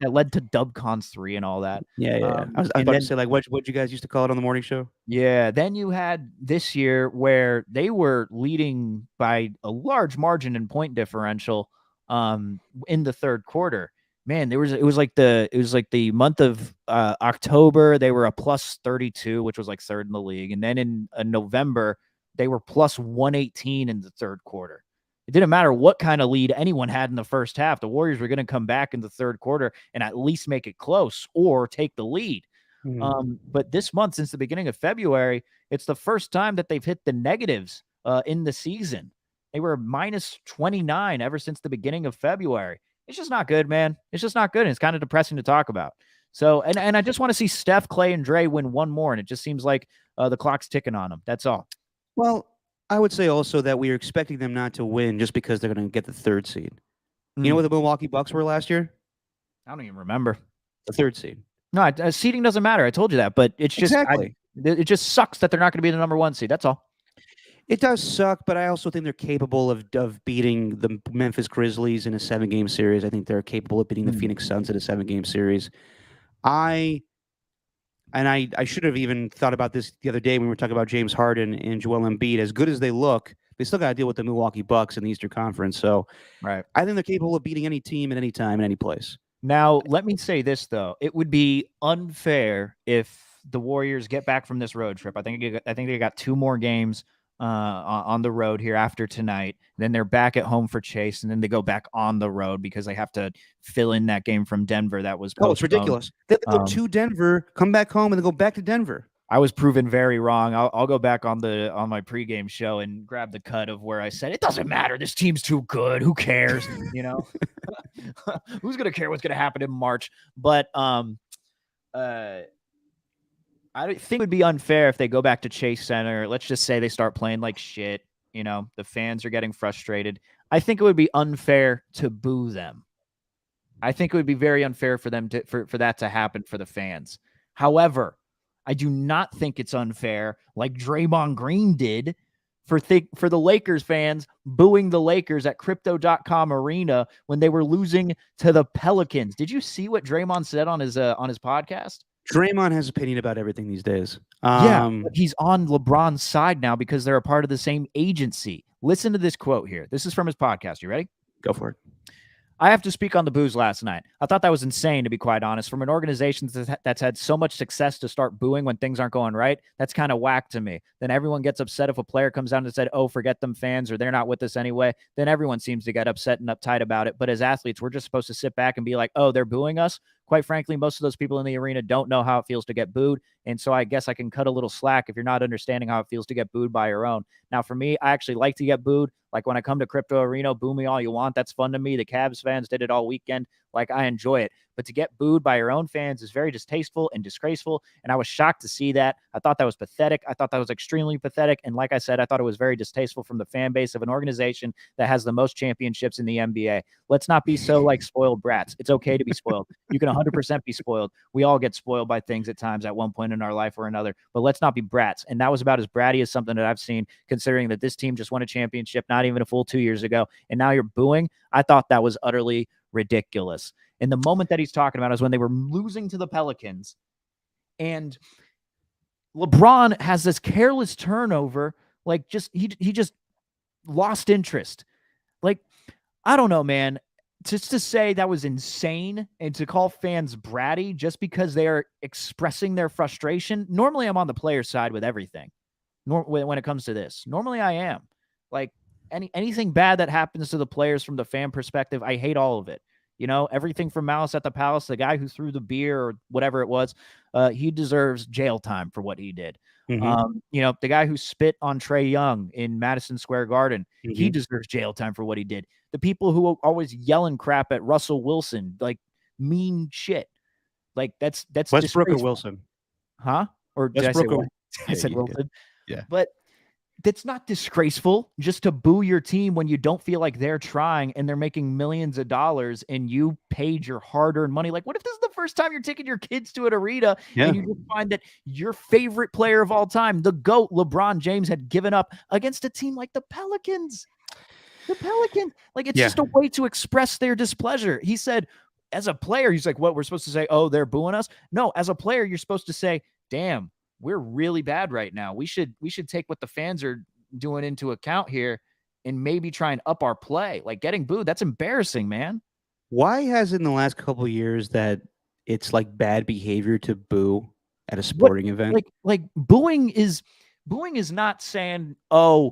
That led to DubCons 3 and all that. Yeah. I was about to say, like, what you guys used to call it on the morning show? Yeah. Then you had this year where they were leading by a large margin in point differential in the third quarter. Man, it was like the month of October, they were a plus 32, which was like third in the league. And then in November, they were plus 118 in the third quarter. It didn't matter what kind of lead anyone had in the first half. The Warriors were going to come back in the third quarter and at least make it close or take the lead. But this month, since the beginning of February, it's the first time that they've hit the negatives in the season. They were minus 29 ever since the beginning of February. It's just not good, man. It's just not good. And it's kind of depressing to talk about. So, and I just want to see Steph, Clay, and Dre win one more. And it just seems like the clock's ticking on them. That's all. Well, I would say also that we are expecting them not to win just because they're going to get the third seed. You know what the Milwaukee Bucks were last year? I don't even remember. The third seed. No, seeding doesn't matter. I told you that. But it's just exactly. It just sucks that they're not going to be the number one seed. That's all. It does suck, but I also think they're capable of beating the Memphis Grizzlies in a 7-game series. I think they're capable of beating the Phoenix Suns in a 7-game series. I should have even thought about this the other day when we were talking about James Harden and Joel Embiid. As good as they look, they still got to deal with the Milwaukee Bucks in the Eastern Conference. So right. I think they're capable of beating any team at any time, in any place. Now, let me say this, though. It would be unfair if the Warriors get back from this road trip. I think they got 2 more games on the road here after tonight. Then they're back at home for Chase, and then they go back on the road because they have to fill in that game from Denver that was postponed. It's ridiculous. They go to Denver, come back home, and then go back to Denver. I was proven very wrong. I'll go back on my pregame show and grab the cut of where I said it doesn't matter. This team's too good. Who cares? Who's gonna care what's gonna happen in March? But I think it would be unfair if they go back to Chase Center. Let's just say they start playing like shit. The fans are getting frustrated. I think it would be unfair to boo them. I think it would be very unfair for them for that to happen for the fans. However, I do not think it's unfair, like Draymond Green did, for the Lakers fans booing the Lakers at Crypto.com Arena when they were losing to the Pelicans. Did you see what Draymond said on his podcast? Draymond has opinion about everything these days. But he's on LeBron's side now because they're a part of the same agency. Listen to this quote here. This is from his podcast. You ready? Go for it. I have to speak on the boos last night. I thought that was insane, to be quite honest. From an organization that's had so much success to start booing when things aren't going right, that's kind of whack to me. Then everyone gets upset if a player comes out and said, oh, forget them fans, or they're not with us anyway. Then everyone seems to get upset and uptight about it. But as athletes, we're just supposed to sit back and be like, oh, they're booing us. Quite frankly, most of those people in the arena don't know how it feels to get booed. And so I guess I can cut a little slack if you're not understanding how it feels to get booed by your own. Now, for me, I actually like to get booed. Like when I come to Crypto Arena, boo me all you want. That's fun to me. The Cavs fans did it all weekend. Like, I enjoy it. But to get booed by your own fans is very distasteful and disgraceful. And I was shocked to see that. I thought that was pathetic. I thought that was extremely pathetic. And like I said, I thought it was very distasteful from the fan base of an organization that has the most championships in the NBA. Let's not be so like spoiled brats. It's okay to be spoiled. You can 100% be spoiled. We all get spoiled by things at times at one point in our life or another. But let's not be brats. And that was about as bratty as something that I've seen, considering that this team just won a championship not even a full 2 years ago. And now you're booing. I thought that was utterly ridiculous. And the moment that he's talking about is when they were losing to the Pelicans, and LeBron has this careless turnover, like he just lost interest. Like, I don't know, man. Just to say that was insane and to call fans bratty just because they are expressing their frustration. Normally, I'm on the player side with everything. When it comes to this, normally I am. Like, anything bad that happens to the players from the fan perspective, I hate all of it. You know, everything from Malice at the Palace, the guy who threw the beer or whatever it was, he deserves jail time for what he did. You know, the guy who spit on Trae Young in Madison Square Garden, he deserves jail time for what he did. The people who are always yelling crap at Russell Wilson, like mean shit. Like that's Westbrook or Wilson? Huh? Or did Westbrook I say what? I said Wilson. Yeah. But that's not disgraceful just to boo your team when you don't feel like they're trying and they're making millions of dollars and you paid your hard-earned money. Like, what if this is the first time you're taking your kids to an arena and you just find that your favorite player of all time, the GOAT, LeBron James, had given up against a team like the Pelicans? The Pelicans. Like, it's just a way to express their displeasure. He said, as a player, he's like, what, we're supposed to say, oh, they're booing us? No, as a player, you're supposed to say, damn, we're really bad right now. We should take what the fans are doing into account here and maybe try and up our play. Like, getting booed, that's embarrassing, man. Why has it in the last couple of years that it's like bad behavior to boo at a sporting event? Like booing is not saying, oh,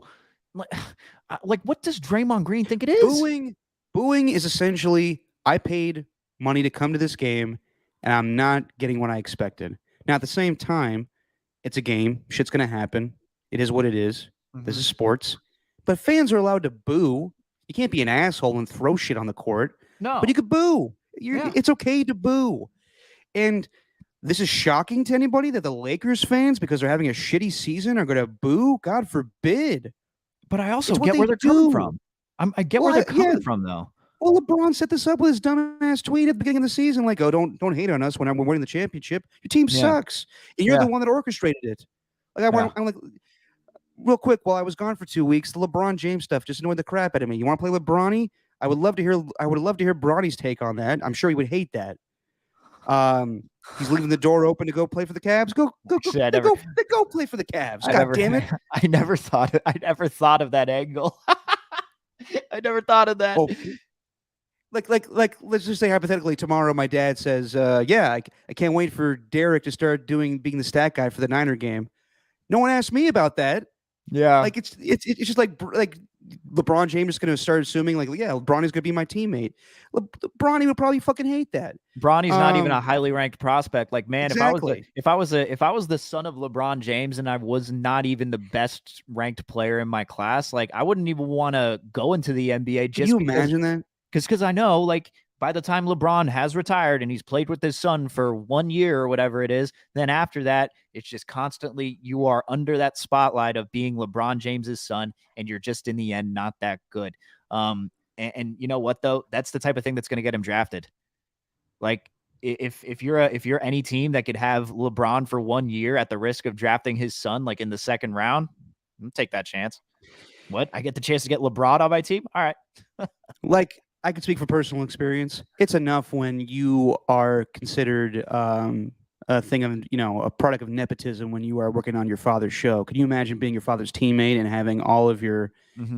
like what does Draymond Green think it is? Booing is essentially, I paid money to come to this game and I'm not getting what I expected. Now, at the same time, it's a game. Shit's going to happen. It is what it is. This is sports. But fans are allowed to boo. You can't be an asshole and throw shit on the court. No. But you could boo. It's okay to boo. And this is shocking to anybody that the Lakers fans, because they're having a shitty season, are going to boo. God forbid. But I also get where they're coming from. I get where they're coming from, though. Well, LeBron set this up with his dumbass tweet at the beginning of the season, like, "Oh, don't hate on us when we're winning the championship. Your team sucks, and you're the one that orchestrated it." Like, I'm like, real quick, while I was gone for 2 weeks, the LeBron James stuff just annoyed the crap out of me. You want to play LeBronny? I would love to hear Bronny's take on that. I'm sure he would hate that. He's leaving the door open to go play for the Cavs. Go play for the Cavs. God damn it! I never thought of that angle. I never thought of that. Oh. Like, let's just say hypothetically, tomorrow my dad says, I can't wait for Derek to start being the stat guy for the Niner game. No one asked me about that. Yeah. Like, it's just like LeBron James is going to start assuming, like, yeah, Bronny's going to be my teammate. Bronny would probably fucking hate that. Bronny's not even a highly ranked prospect. Like, man, exactly. if I was the son of LeBron James and I was not even the best ranked player in my class, like, I wouldn't even want to go into the NBA. Just Can you imagine that? Because I know, like, by the time LeBron has retired and he's played with his son for 1 year or whatever it is, then after that, it's just constantly you are under that spotlight of being LeBron James's son, and you're just in the end not that good. And you know what, though? That's the type of thing that's going to get him drafted. Like, if you're any team that could have LeBron for 1 year at the risk of drafting his son, like in the second round, I'll take that chance. What? I get the chance to get LeBron on my team? All right. Like, I can speak from personal experience. It's enough when you are considered a thing of, a product of nepotism when you are working on your father's show. Can you imagine being your father's teammate and having all of your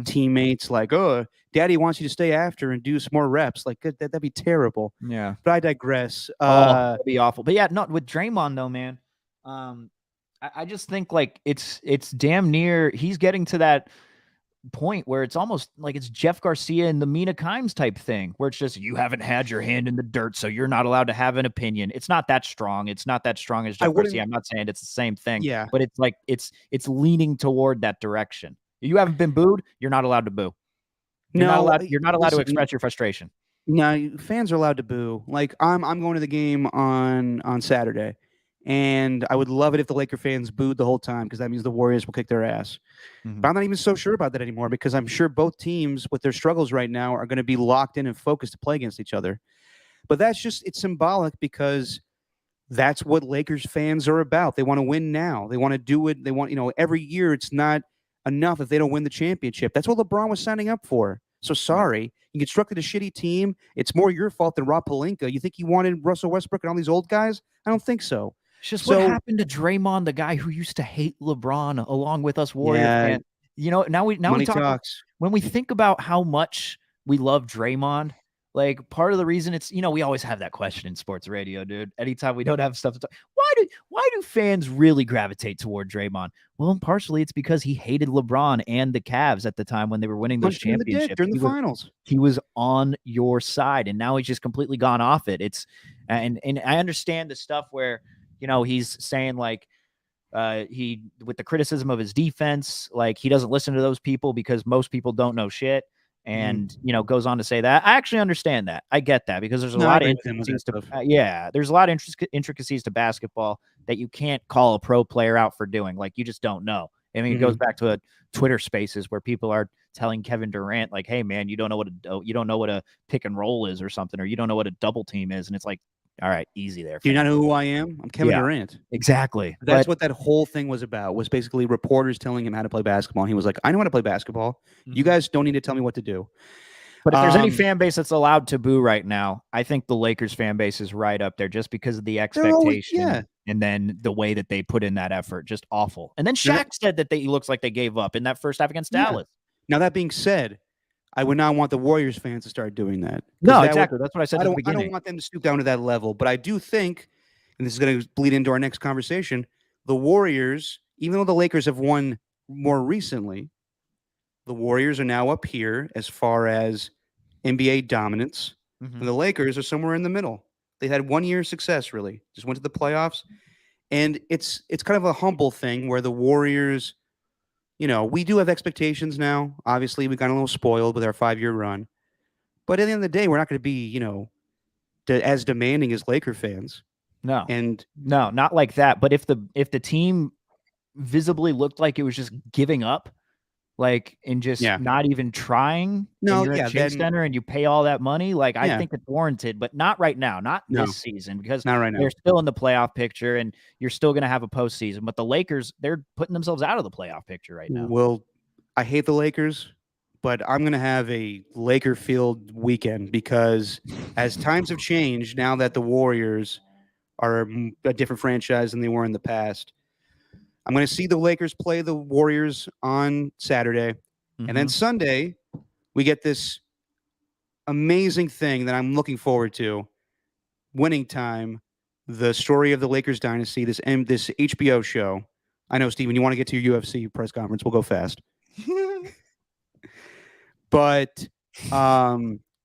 teammates like, oh, daddy wants you to stay after and do some more reps? Like, that'd be terrible. Yeah. But I digress. That'd be awful. But yeah, not with Draymond though, man. I just think like it's damn near he's getting to that point where it's almost like it's Jeff Garcia and the Mina Kimes type thing, where it's just you haven't had your hand in the dirt, so you're not allowed to have an opinion. It's not that strong. It's not that strong as Jeff Garcia. I'm not saying it's the same thing. Yeah, but it's like it's leaning toward that direction. You haven't been booed, you're not allowed to boo. You're not allowed to express your frustration. No, fans are allowed to boo. Like I'm going to the game on Saturday, and I would love it if the Laker fans booed the whole time, because that means the Warriors will kick their ass. But I'm not even so sure about that anymore, because I'm sure both teams with their struggles right now are going to be locked in and focused to play against each other. But it's symbolic, because that's what Lakers fans are about. They want to win now. They want to do it. They want, every year it's not enough if they don't win the championship. That's what LeBron was signing up for. So sorry, you constructed a shitty team. It's more your fault than Rob Pelinka. You think you wanted Russell Westbrook and all these old guys? I don't think so. It's just what happened to Draymond, the guy who used to hate LeBron, along with us Warrior fans. You know, now we talk talks. When we think about how much we love Draymond. Like, part of the reason it's, we always have that question in sports radio, dude. Anytime we don't have stuff to talk, why do fans really gravitate toward Draymond? Well, partially it's because he hated LeBron and the Cavs at the time when they were winning those championships during the finals. He was on your side, and now he's just completely gone off it. And I understand the stuff where, he's saying like, with the criticism of his defense, like he doesn't listen to those people because most people don't know shit. And goes on to say that. I actually understand that. I get that because there's a lot of intricacies there's a lot of intricacies to basketball that you can't call a pro player out for doing. Like, you just don't know. I mean, it goes back to a Twitter Spaces where people are telling Kevin Durant, like, "Hey, man, you don't know what a pick and roll is or something, or you don't know what a double team is," and it's like, all right, easy there. Do you not know who I am? I'm Kevin Durant. Exactly. That's what that whole thing was about, was basically reporters telling him how to play basketball. And he was like, I know how to play basketball. You guys don't need to tell me what to do. But if there's any fan base that's allowed to boo right now, I think the Lakers fan base is right up there just because of the expectation and then the way that they put in that effort. Just awful. And then Shaq said that he looks like they gave up in that first half against Dallas. Now, that being said, I would not want the Warriors fans to start doing that. No, exactly. That's what I said at the beginning. I don't want them to stoop down to that level. But I do think, and this is going to bleed into our next conversation, the Warriors, even though the Lakers have won more recently, the Warriors are now up here as far as NBA dominance. And the Lakers are somewhere in the middle. They've had 1 year of success, really. Just went to the playoffs. And it's kind of a humble thing where the Warriors, we do have expectations now. Obviously, we got a little spoiled with our 5-year run. But at the end of the day, we're not going to be, as demanding as Laker fans. No. And no, not like that. But if the team visibly looked like it was just giving up, like, and just not even trying, and you're at Chase Center and you pay all that money, like, I think it's warranted, but not right now, not this season, because not right now. They're still in the playoff picture and you're still going to have a postseason. But the Lakers, they're putting themselves out of the playoff picture right now. Well, I hate the Lakers, but I'm going to have a Laker-filled weekend because as times have changed, now that the Warriors are a different franchise than they were in the past, I'm going to see the Lakers play the Warriors on Saturday. And then Sunday, we get this amazing thing that I'm looking forward to. Winning Time, the story of the Lakers dynasty, this HBO show. I know, Steven, you want to get to your UFC press conference. We'll go fast. But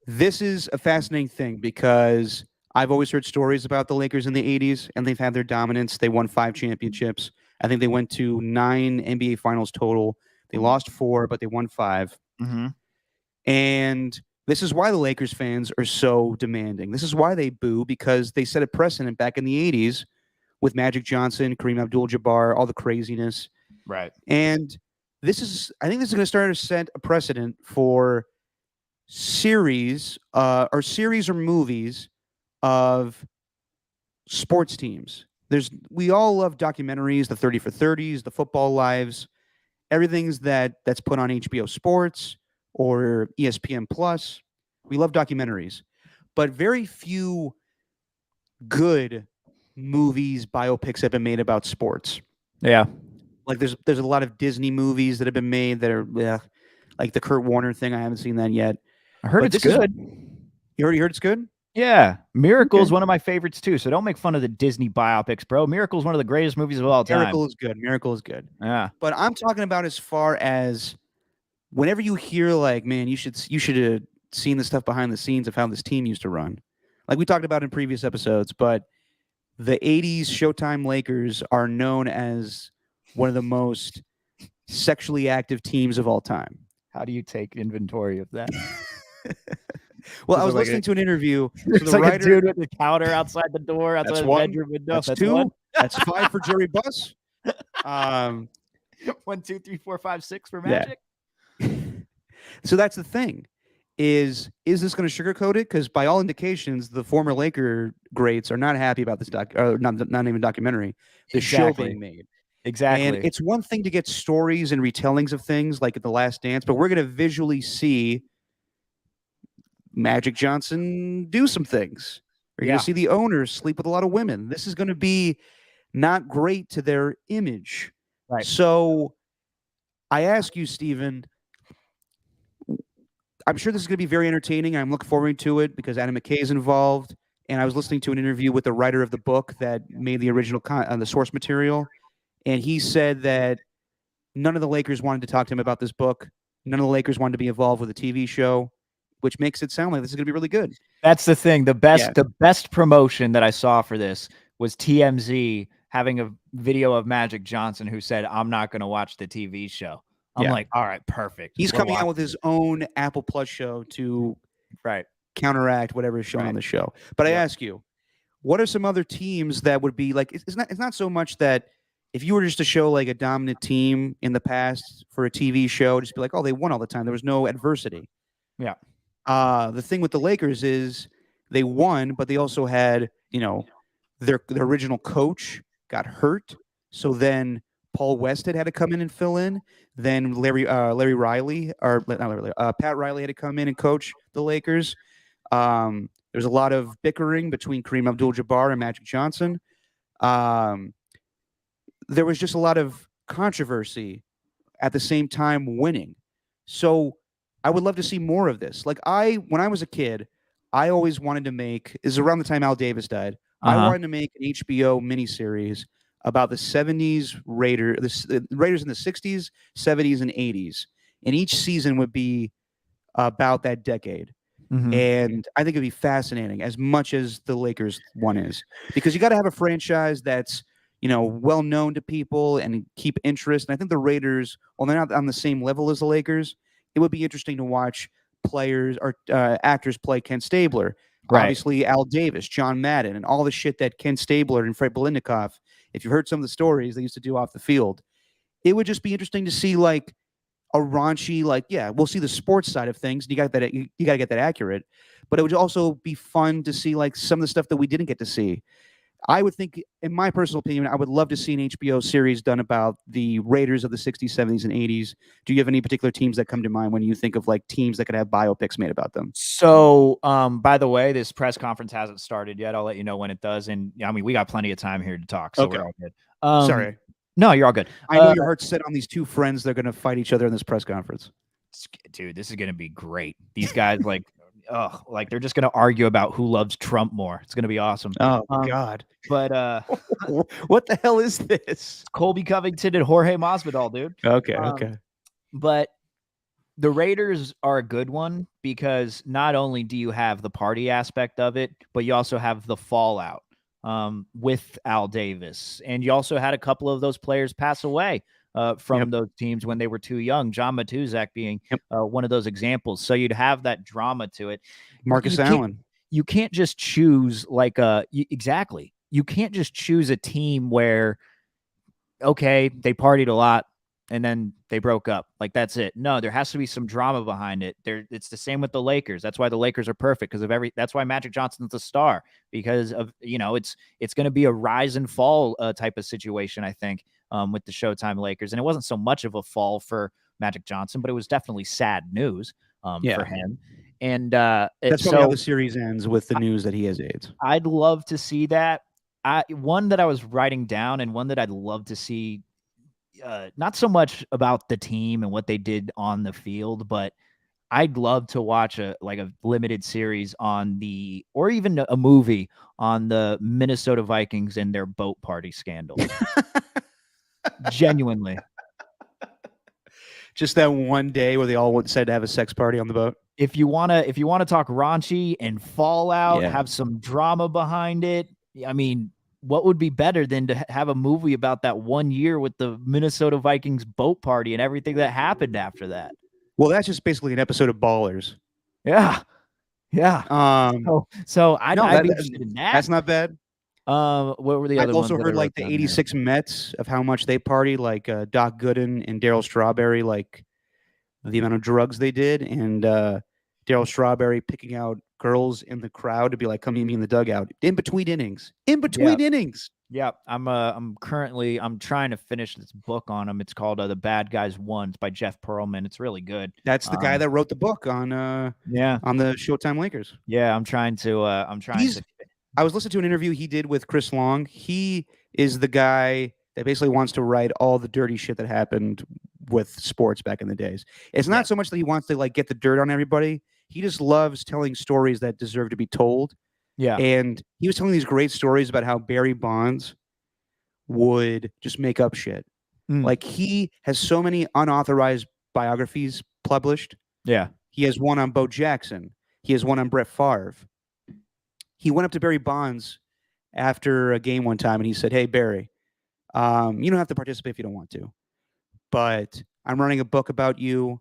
this is a fascinating thing because I've always heard stories about the Lakers in the 80s, and they've had their dominance. They won 5 championships. I think they went to 9 NBA finals total. They lost 4, but they won 5. And this is why the Lakers fans are so demanding. This is why they boo, because they set a precedent back in the 80s with Magic Johnson, Kareem Abdul-Jabbar, all the craziness. Right. And I think this is going to start to set a precedent for series or movies of sports teams. We all love documentaries, the 30 for 30s, the football lives, everything's that's put on HBO Sports or ESPN Plus. We love documentaries, but very few good movies, biopics have been made about sports. Yeah. Like there's a lot of Disney movies that have been made that are like the Kurt Warner thing. I haven't seen that yet. I heard it's good. You already heard it's good? Yeah, Miracle is one of my favorites too. So don't make fun of the Disney biopics, bro. Miracle is one of the greatest movies of all time. Miracle is good. Yeah, but I'm talking about as far as whenever you hear like, man, you should have seen the stuff behind the scenes of how this team used to run. Like we talked about in previous episodes, but the 80s Showtime Lakers are known as one of the most sexually active teams of all time. How do you take inventory of that? Well, I was listening to an interview. It's like a dude with the counter outside the door, outside the bedroom window. That's 2. That's 5 for Jerry Buss. 1, 2, 3, 4, 5, 6 for Magic. Yeah. So that's the thing. Is this going to sugarcoat it? Because by all indications, the former Laker greats are not happy about this not even documentary. The show being made. Exactly. And it's one thing to get stories and retellings of things like at The Last Dance, but we're going to visually see Magic Johnson do some things. You're going Yeah. to see the owners sleep with a lot of women. This is going to be not great to their image. Right. So I ask you, Steven, I'm sure this is going to be very entertaining. I'm looking forward to it because Adam McKay is involved. And I was listening to an interview with the writer of the book that made the original the source material. And he said that none of the Lakers wanted to talk to him about this book. None of the Lakers wanted to be involved with a TV show, which makes it sound like this is going to be really good. That's the thing. The best promotion that I saw for this was TMZ having a video of Magic Johnson who said, "I'm not going to watch the TV show." I'm like, all right, perfect. He's coming out with his own Apple Plus show to counteract whatever is shown on the show. But I ask you, what are some other teams that would be like? It's not so much that if you were just to show like a dominant team in the past for a TV show, just be like, oh, they won all the time. There was no adversity. Yeah. The thing with the Lakers is they won, but they also had, their original coach got hurt. So then Paul Westhead had to come in and fill in. Then Larry Riley, or not Larry, Pat Riley had to come in and coach the Lakers. There was a lot of bickering between Kareem Abdul-Jabbar and Magic Johnson. There was just a lot of controversy at the same time winning. So I would love to see more of this. Like when I was a kid, I always wanted to make, is around the time Al Davis died, I wanted to make an HBO miniseries about the 70s Raiders, the Raiders in the 60s, 70s, and 80s. And each season would be about that decade. Mm-hmm. And I think it'd be fascinating as much as the Lakers one is, because you got to have a franchise that's, well known to people and keep interest. And I think the Raiders, while they're not on the same level as the Lakers, it would be interesting to watch players or actors play Ken Stabler. Right. Obviously, Al Davis, John Madden, and all the shit that Ken Stabler and Fred Biletnikoff, if you heard some of the stories they used to do off the field, it would just be interesting to see like a raunchy, we'll see the sports side of things. You got that. You got to get that accurate, but it would also be fun to see like some of the stuff that we didn't get to see. I would think, in my personal opinion, I would love to see an HBO series done about the Raiders of the 60s, 70s, and 80s. Do you have any particular teams that come to mind when you think of like teams that could have biopics made about them? So, by the way, this press conference hasn't started yet. I'll let you know when it does. And I mean, we got plenty of time here to talk, so we're all good. Sorry. No, you're all good. I know your heart's set on these two friends. They're going to fight each other in this press conference. Dude, this is going to be great. These guys, they're just going to argue about who loves Trump more. It's going to be awesome. Oh, God. But what the hell is this? Colby Covington and Jorge Masvidal, dude. Okay. But the Raiders are a good one because not only do you have the party aspect of it, but you also have the fallout with Al Davis. And you also had a couple of those players pass away from those teams when they were too young. John Matuzak being one of those examples. So you'd have that drama to it. Marcus Allen. You can't just choose exactly. You can't just choose a team where, okay, they partied a lot and then they broke up. Like, that's it. No, there has to be some drama behind it. It's the same with the Lakers. That's why the Lakers are perfect, because that's why Magic Johnson's the star, because of, it's going to be a rise and fall type of situation, I think, with the Showtime Lakers. And it wasn't so much of a fall for Magic Johnson, but it was definitely sad news for him. And that's probably how the series ends, with the news that he has AIDS. I'd love to see that. One that I was writing down, and one that I'd love to see, not so much about the team and what they did on the field, but I'd love to watch a limited series or even a movie on the Minnesota Vikings and their boat party scandal. Genuinely. Just that one day where they all decided to have a sex party on the boat. If you wanna talk raunchy and fallout, have some drama behind it. I mean, what would be better than to have a movie about that 1 year with the Minnesota Vikings boat party and everything that happened after that? Well, that's just basically an episode of Ballers. Yeah. So I'd be interested in that. That's not bad. What were the other ones? I've also heard like the '86 Mets, of how much they party, like Doc Gooden and Darryl Strawberry, like the amount of drugs they did, and Darryl Strawberry picking out girls in the crowd to be like, come meet me in the dugout in between innings. Yeah, I'm trying to finish this book on him. It's called The Bad Guys Won. It's by Jeff Pearlman. It's really good. That's the guy that wrote the book on the Showtime Lakers. Yeah, I'm trying to I was listening to an interview he did with Chris Long. He is the guy that basically wants to write all the dirty shit that happened with sports back in the days. It's not so much that he wants to like get the dirt on everybody. He just loves telling stories that deserve to be told. Yeah. And he was telling these great stories about how Barry Bonds would just make up shit. Like he has so many unauthorized biographies published. Yeah. He has one on Bo Jackson. He has one on Brett Favre. He went up to Barry Bonds after a game one time and he said, "Hey, Barry, you don't have to participate if you don't want to, but I'm running a book about you.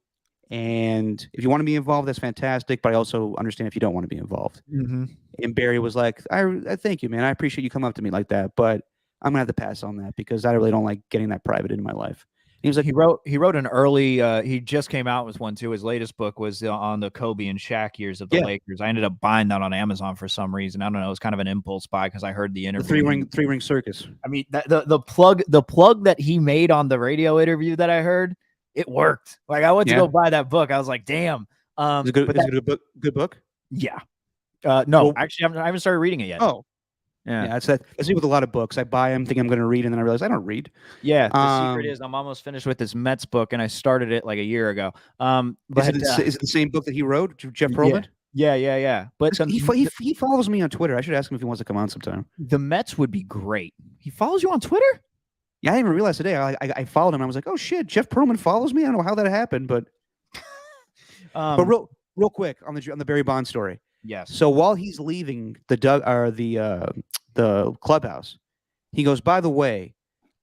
And if you want to be involved, that's fantastic. But I also understand if you don't want to be involved." And Barry was like, I thank you, man. I appreciate you come up to me like that, but I'm gonna have to pass on that because I really don't like getting that private in my life. He was like, he wrote an early. He just came out with one too. His latest book was on the Kobe and Shaq years of the Lakers. I ended up buying that on Amazon for some reason. I don't know. It was kind of an impulse buy because I heard the interview. The three ring circus. I mean, the plug that he made on the radio interview that I heard, it worked. Like I went to go buy that book. I was like, damn. Is it a good book? Yeah. No, actually, I haven't started reading it yet. Oh. Yeah, that's me with a lot of books. I buy them, think I'm going to read, and then I realize I don't read. Yeah, the secret is I'm almost finished with this Mets book, and I started it like a year ago. But is it the same book that he wrote, Jeff Pearlman? Yeah. But he follows me on Twitter. I should ask him if he wants to come on sometime. The Mets would be great. He follows you on Twitter? Yeah, I didn't even realize today. I followed him. I was like, oh shit, Jeff Pearlman follows me. I don't know how that happened, but real quick on the Barry Bonds story. Yes. So while he's leaving the clubhouse, he goes, "By the way,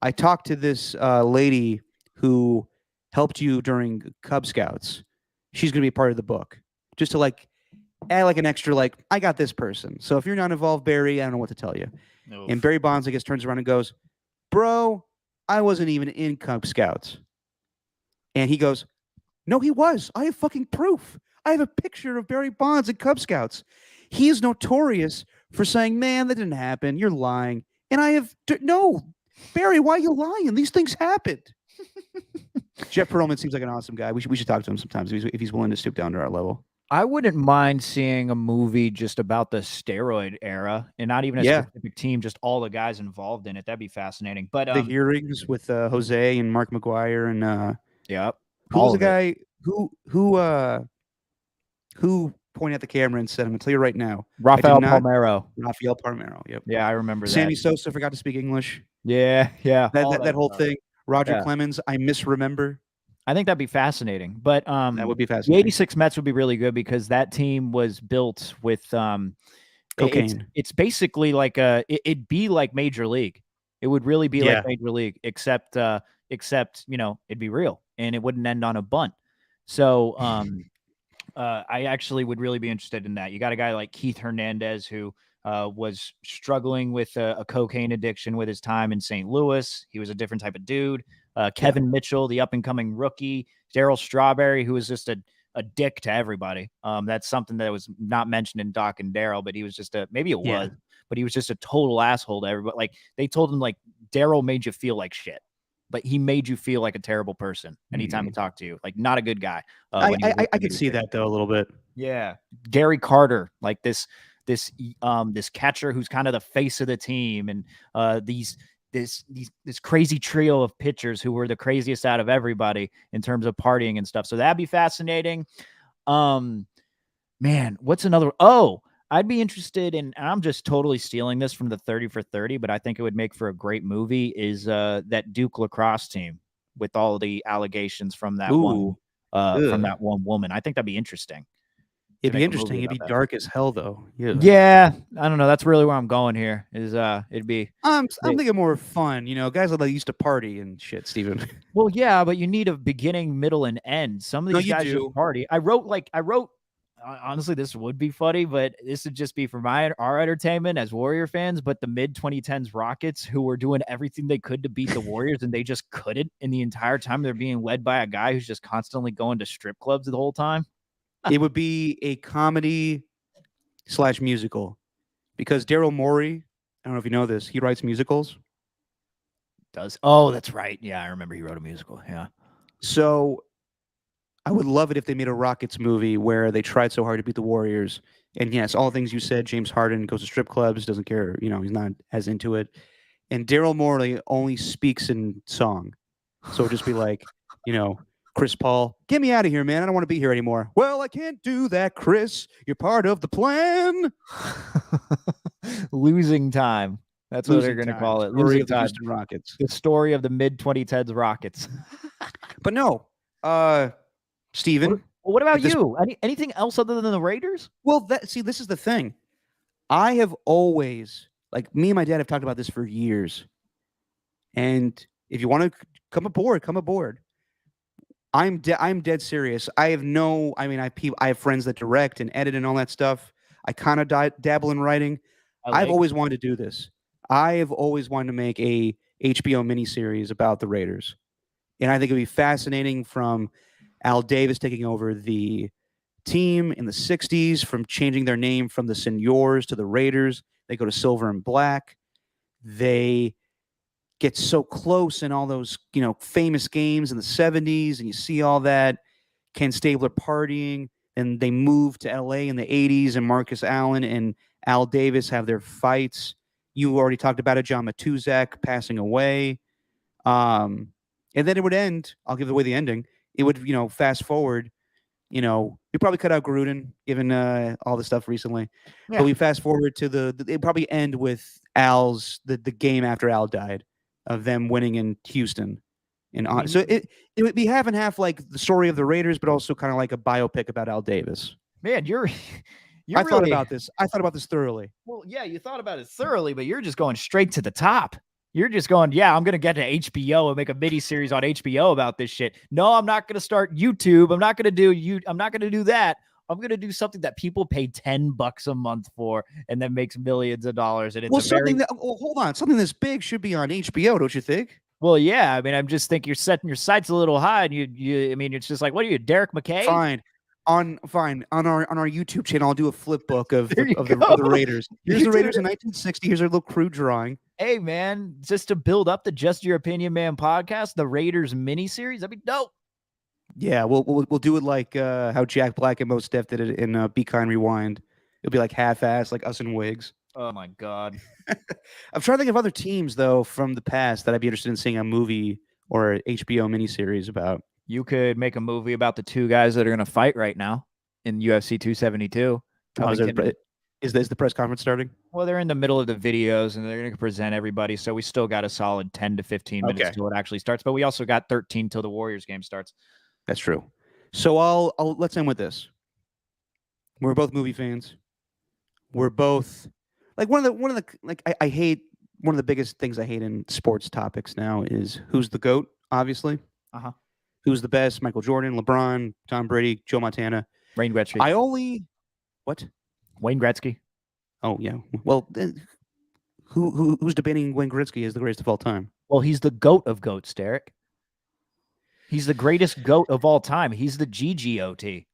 I talked to this lady who helped you during Cub Scouts. She's going to be a part of the book, just to like add like an extra like I got this person. So if you're not involved, Barry, I don't know what to tell you." Oof. And Barry Bonds, I guess, turns around and goes, "Bro, I wasn't even in Cub Scouts." And he goes, "No, he was. I have fucking proof. I have a picture of Barry Bonds in Cub Scouts. He is notorious for saying, 'Man, that didn't happen. You're lying.' And I have no, Barry, why are you lying? These things happened." Jeff Pearlman seems like an awesome guy. We should talk to him sometimes if he's willing to stoop down to our level. I wouldn't mind seeing a movie just about the steroid era and not even a specific team, just all the guys involved in it. That'd be fascinating. But the hearings with Jose and Mark McGuire and who was the guy who pointed at the camera and said, "I'm gonna tell you right now, Rafael Palmeiro." Rafael Palmeiro. Yep. Yeah, I remember that. Sammy Sosa forgot to speak English. Yeah. That whole thing. Roger Clemens, I misremember. I think that'd be fascinating. But that would be fascinating. The 86 Mets would be really good because that team was built with cocaine. It's basically like it'd be like Major League. It would really be like Major League, except it'd be real and it wouldn't end on a bunt. So I actually would really be interested in that. You got a guy like Keith Hernandez who was struggling with a cocaine addiction with his time in St. Louis. He was a different type of dude. Kevin Mitchell, the up-and-coming rookie. Darryl Strawberry, who was just a dick to everybody. That's something that was not mentioned in Doc and Darryl, but he was just but he was just a total asshole to everybody. Like, they told him, like, Darryl made you feel like shit. But he made you feel like a terrible person anytime he talked to you. Like, not a good guy. I could see that, though, a little bit. Yeah. Gary Carter, like this catcher who's kind of the face of the team, and this crazy trio of pitchers who were the craziest out of everybody in terms of partying and stuff. So that'd be fascinating. Man, what's another? Oh, I'd be interested in, and I'm just totally stealing this from the 30 for 30, but I think it would make for a great movie, is that Duke lacrosse team with all the allegations from that one woman. I think that'd be interesting. It'd be interesting. It'd be dark as hell, though. Yeah, I don't know. That's really where I'm going here. It'd be. I'm thinking more fun. Guys that used to party and shit, Steven. Well, yeah, but you need a beginning, middle, and end. Some of these guys just party. I wrote. Honestly, this would be funny, but this would just be for our entertainment as Warrior fans. But the mid 2010s Rockets, who were doing everything they could to beat the Warriors, and they just couldn't. And the entire time they're being led by a guy who's just constantly going to strip clubs the whole time. It would be a comedy / musical, because Daryl Morey I don't know if you know this. He writes musicals. Does oh, that's right. Yeah, I remember he wrote a musical. Yeah. So I would love it if they made a Rockets movie where they tried so hard to beat the Warriors. And yes, all the things you said, James Harden goes to strip clubs, doesn't care, he's not as into it. And Daryl Morey only speaks in song. So it'd just be like, Chris Paul, get me out of here, man. I don't want to be here anymore. Well, I can't do that, Chris. You're part of the plan. Losing time. That's what they're Losing going to time. call it. Story Losing of the time. Houston Rockets. The story of the mid-2010s Rockets. But no, Steven. What about this- you? Anything else other than the Raiders? Well, this is the thing. I have always, like, me and my dad have talked about this for years. And if you want to come aboard. I'm dead serious. I have friends that direct and edit and all that stuff. I kind of dabble in writing. I've always wanted to do this. I have always wanted to make a HBO miniseries about the Raiders. And I think it'd be fascinating, from Al Davis taking over the team in the 60s, from changing their name from the Seniors to the Raiders. They go to silver and black. They get so close in all those, famous games in the 70s, and you see all that. Ken Stabler partying, and they move to LA in the 80s, and Marcus Allen and Al Davis have their fights. You already talked about it, John Matuzak passing away. And then it would end. I'll give away the ending. It would, fast forward. We probably cut out Gruden, given all the stuff recently. Yeah. But we fast forward to it probably end with the game after Al died, of them winning in Houston. So it would be half and half, like the story of the Raiders, but also kind of like a biopic about Al Davis. Man, I thought about this. I thought about this thoroughly. Well, yeah, you thought about it thoroughly, but you're just going straight to the top. You're just going, yeah, I'm going to get to HBO and make a mini series on HBO about this shit. No, I'm not going to start YouTube. I'm not going to do that. I'm going to do something that people pay $10 a month for, and then makes millions of dollars. And it's hold on. Something this big should be on HBO, don't you think? Well, yeah. I mean, I'm just thinking you're setting your sights a little high, and it's just like, what are you, Derek McKay? Fine. On our YouTube channel, I'll do a flip book of the Raiders. Here's the Raiders in 1960. Here's our little crew drawing. Hey, man, just to build up the Just Your Opinion Man podcast, the Raiders miniseries. That'd be dope. Yeah, we'll do it like how Jack Black and Mos Def did it in Be Kind Rewind. It'll be like half-assed, like us in wigs. Oh my God. I'm trying to think of other teams though from the past that I'd be interested in seeing a movie or an HBO miniseries about. You could make a movie about the two guys that are going to fight right now in UFC 272. Is the press conference starting? Well, they're in the middle of the videos, and they're going to present everybody. So we still got a solid 10 to 15 minutes till it actually starts. But we also got 13 till the Warriors game starts. That's true. So let's end with this. We're both movie fans. We're both like one of the like I hate one of the biggest things I hate in sports topics now is who's the GOAT, obviously. Uh-huh. Who's the best? Michael Jordan, LeBron, Tom Brady, Joe Montana. Wayne Gretzky. What? Wayne Gretzky. Oh yeah. Well, who's debating Wayne Gretzky as the greatest of all time? Well, he's the GOAT of GOATs, Derek. He's the greatest GOAT of all time. He's the GGOT.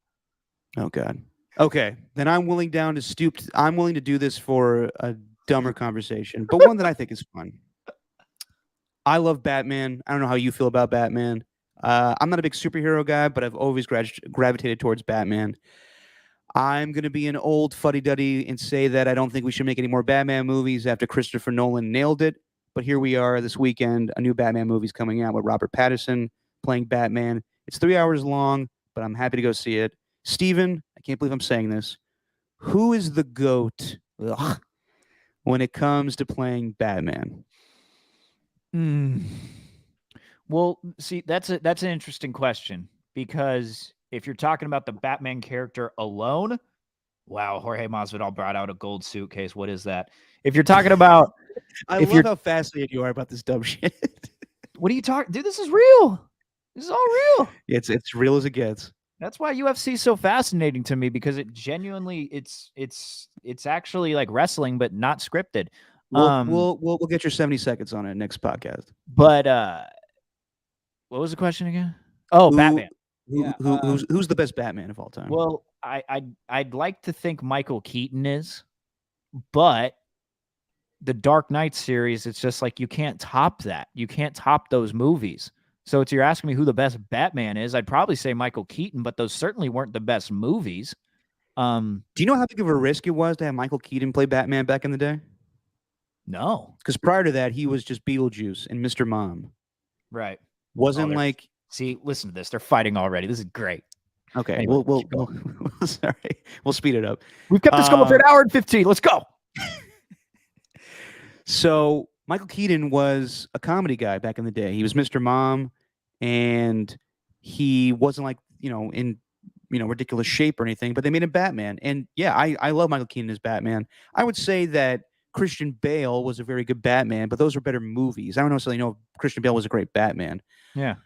Oh God. Okay, then I'm willing to do this for a dumber conversation, but one that I think is fun. I love Batman. I don't know how you feel about Batman. I'm not a big superhero guy, but I've always gravitated towards Batman. I'm going to be an old fuddy-duddy and say that I don't think we should make any more Batman movies after Christopher Nolan nailed it. But here we are this weekend. A new Batman movie's coming out with Robert Pattinson playing Batman. It's 3 hours long, but I'm happy to go see it. Steven, I can't believe I'm saying this. Who is the GOAT when it comes to playing Batman? Well, see, that's an interesting question, because if you're talking about the Batman character alone, wow, Jorge Masvidal brought out a gold suitcase. What is that? If you're talking about, I love how fascinated you are about this dumb shit. What are you talking? Dude, this is real. This is all real. It's real as it gets. That's why UFC is so fascinating to me, because it genuinely, it's actually like wrestling, but not scripted. We'll get your 70 seconds on it next podcast. But what was the question again? Oh, Batman. Who's the best Batman of all time? Well, I'd like to think Michael Keaton is, but the Dark Knight series, it's just like you can't top that. You can't top those movies. So you're asking me who the best Batman is. I'd probably say Michael Keaton, but those certainly weren't the best movies. Do you know how big of a risk it was to have Michael Keaton play Batman back in the day? No. Because prior to that, he was just Beetlejuice and Mr. Mom. Right. Wasn't they're- like See, listen to this. They're fighting already. This is great. okay. Anyway, we'll keep going. sorry. We'll speed it up. We've kept this going for an hour and 15. Let's go. So Michael Keaton was a comedy guy back in the day. He was Mr. Mom, and he wasn't like in ridiculous shape or anything. But they made him Batman, and yeah, I love Michael Keaton as Batman. I would say that Christian Bale was a very good Batman, but those are better movies. I don't necessarily know if Christian Bale was a great Batman. Yeah.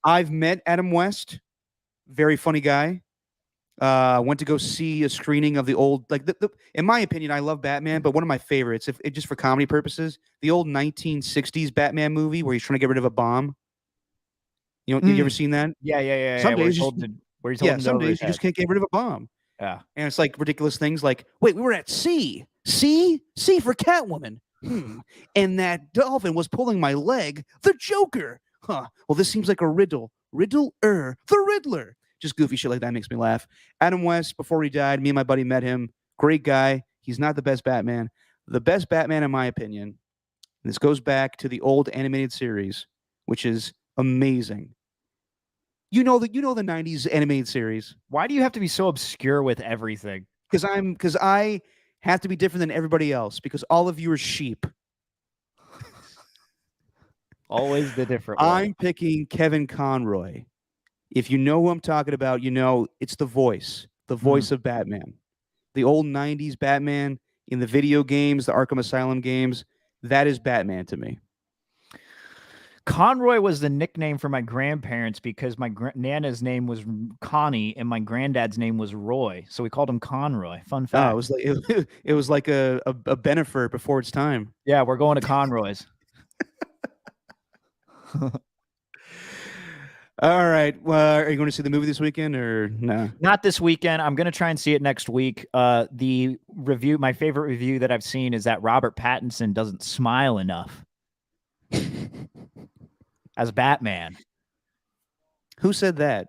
I've met Adam West, very funny guy. Went to go see a screening of the old, like in my opinion, I love Batman, but one of my favorites, if just for comedy purposes, the old 1960s Batman movie where he's trying to get rid of a bomb. You ever seen that? Yeah. Some Where days he's you holding it some over his days you head. just can't get rid of a bomb. Yeah. And it's like ridiculous things like, wait, we were at sea for Catwoman. And that dolphin was pulling my leg. The Joker. Huh. Well, this seems like a riddle. Riddler. The Riddler. Just goofy shit like that makes me laugh. Adam West, before he died, me and my buddy met him. Great guy. He's not the best Batman. The best Batman, in my opinion, and this goes back to the old animated series, which is amazing. You know the 90s animated series. Why do you have to be so obscure with everything? Because I have to be different than everybody else, because all of you are sheep. Always the different one. I'm picking Kevin Conroy. If you know who I'm talking about, it's the voice of Batman. The old 90s Batman in the video games, the Arkham Asylum games, that is Batman to me. Conroy was the nickname for my grandparents because my Nana's name was Connie and my granddad's name was Roy. So we called him Conroy. Fun fact. Oh, it was like a Bennifer before its time. Yeah, we're going to Conroy's. All right. Well, are you going to see the movie this weekend or no? Not this weekend. I'm going to try and see it next week. The review, my favorite review that I've seen is that Robert Pattinson doesn't smile enough as Batman. Who said that?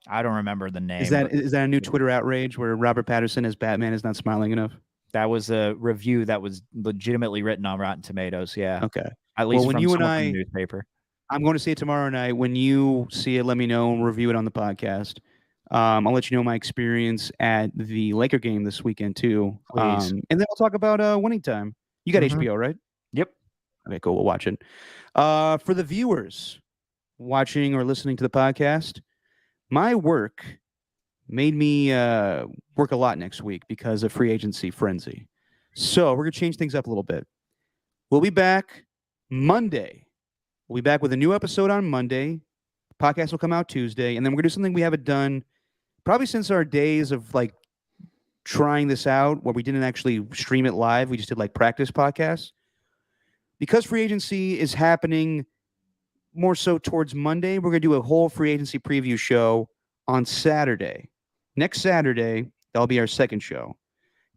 I don't remember the name. Is that a new Twitter outrage where Robert Pattinson as Batman is not smiling enough? That was a review that was legitimately written on Rotten Tomatoes. Yeah. Okay. At least when from you and someone from the newspaper. I'm going to see it tomorrow night. When you see it, let me know and review it on the podcast. I'll let you know my experience at the Laker game this weekend too. Please. And then we'll talk about Winning Time. You got HBO, right? Yep. Okay, cool. We'll watch it. For the viewers watching or listening to the podcast, my work made me work a lot next week because of free agency frenzy. So we're going to change things up a little bit. We'll be back Monday. We'll be back with a new episode on Monday. Podcast will come out Tuesday. And then we're going to do something we haven't done probably since our days of like trying this out where we didn't actually stream it live. We just did like practice podcasts. Because free agency is happening more so towards Monday, we're going to do a whole free agency preview show on Saturday. Next Saturday, that'll be our second show.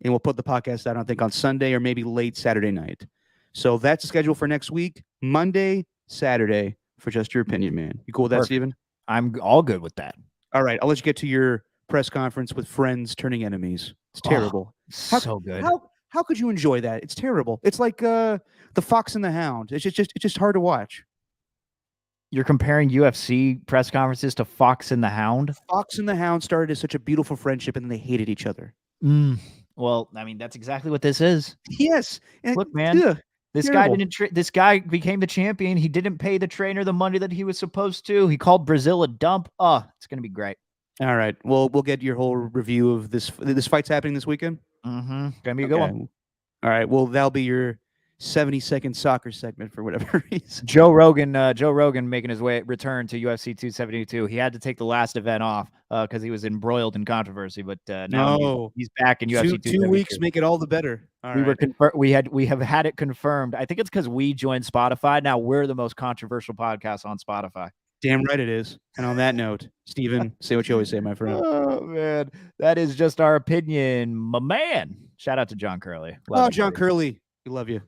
And we'll put the podcast out, I think, on Sunday or maybe late Saturday night. So that's the schedule for next week. Monday, Saturday for Just Your Opinion, man. You cool with that, Perfect. Steven? I'm all good with that. All right. I'll let you get to your press conference with friends turning enemies. It's terrible. So good. How could you enjoy that? It's terrible. It's like the Fox and the Hound. It's just hard to watch. You're comparing UFC press conferences to Fox and the Hound? Fox and the Hound started as such a beautiful friendship, and then they hated each other. Well, I mean, that's exactly what this is. Yes. And look, man. Ugh. This Terrible. guy didn't. This guy became the champion. He didn't pay the trainer the money that he was supposed to. He called Brazil a dump. Oh, it's gonna be great. All right. Well, we'll get your whole review of this. This fight's happening this weekend. Gonna be a good one. All right. Well, that'll be your 70-second soccer segment for whatever reason. Joe Rogan making his return to UFC 272. He had to take the last event off because he was embroiled in controversy. But now he's back in UFC 272. 2 weeks make it all the better. All right. We have had it confirmed. I think it's because we joined Spotify. Now we're the most controversial podcast on Spotify. Damn right it is. And on that note, Steven, say what you always say, my friend. Oh man, that is just our opinion, my man. Shout out to John Curley. John Curley, we love you.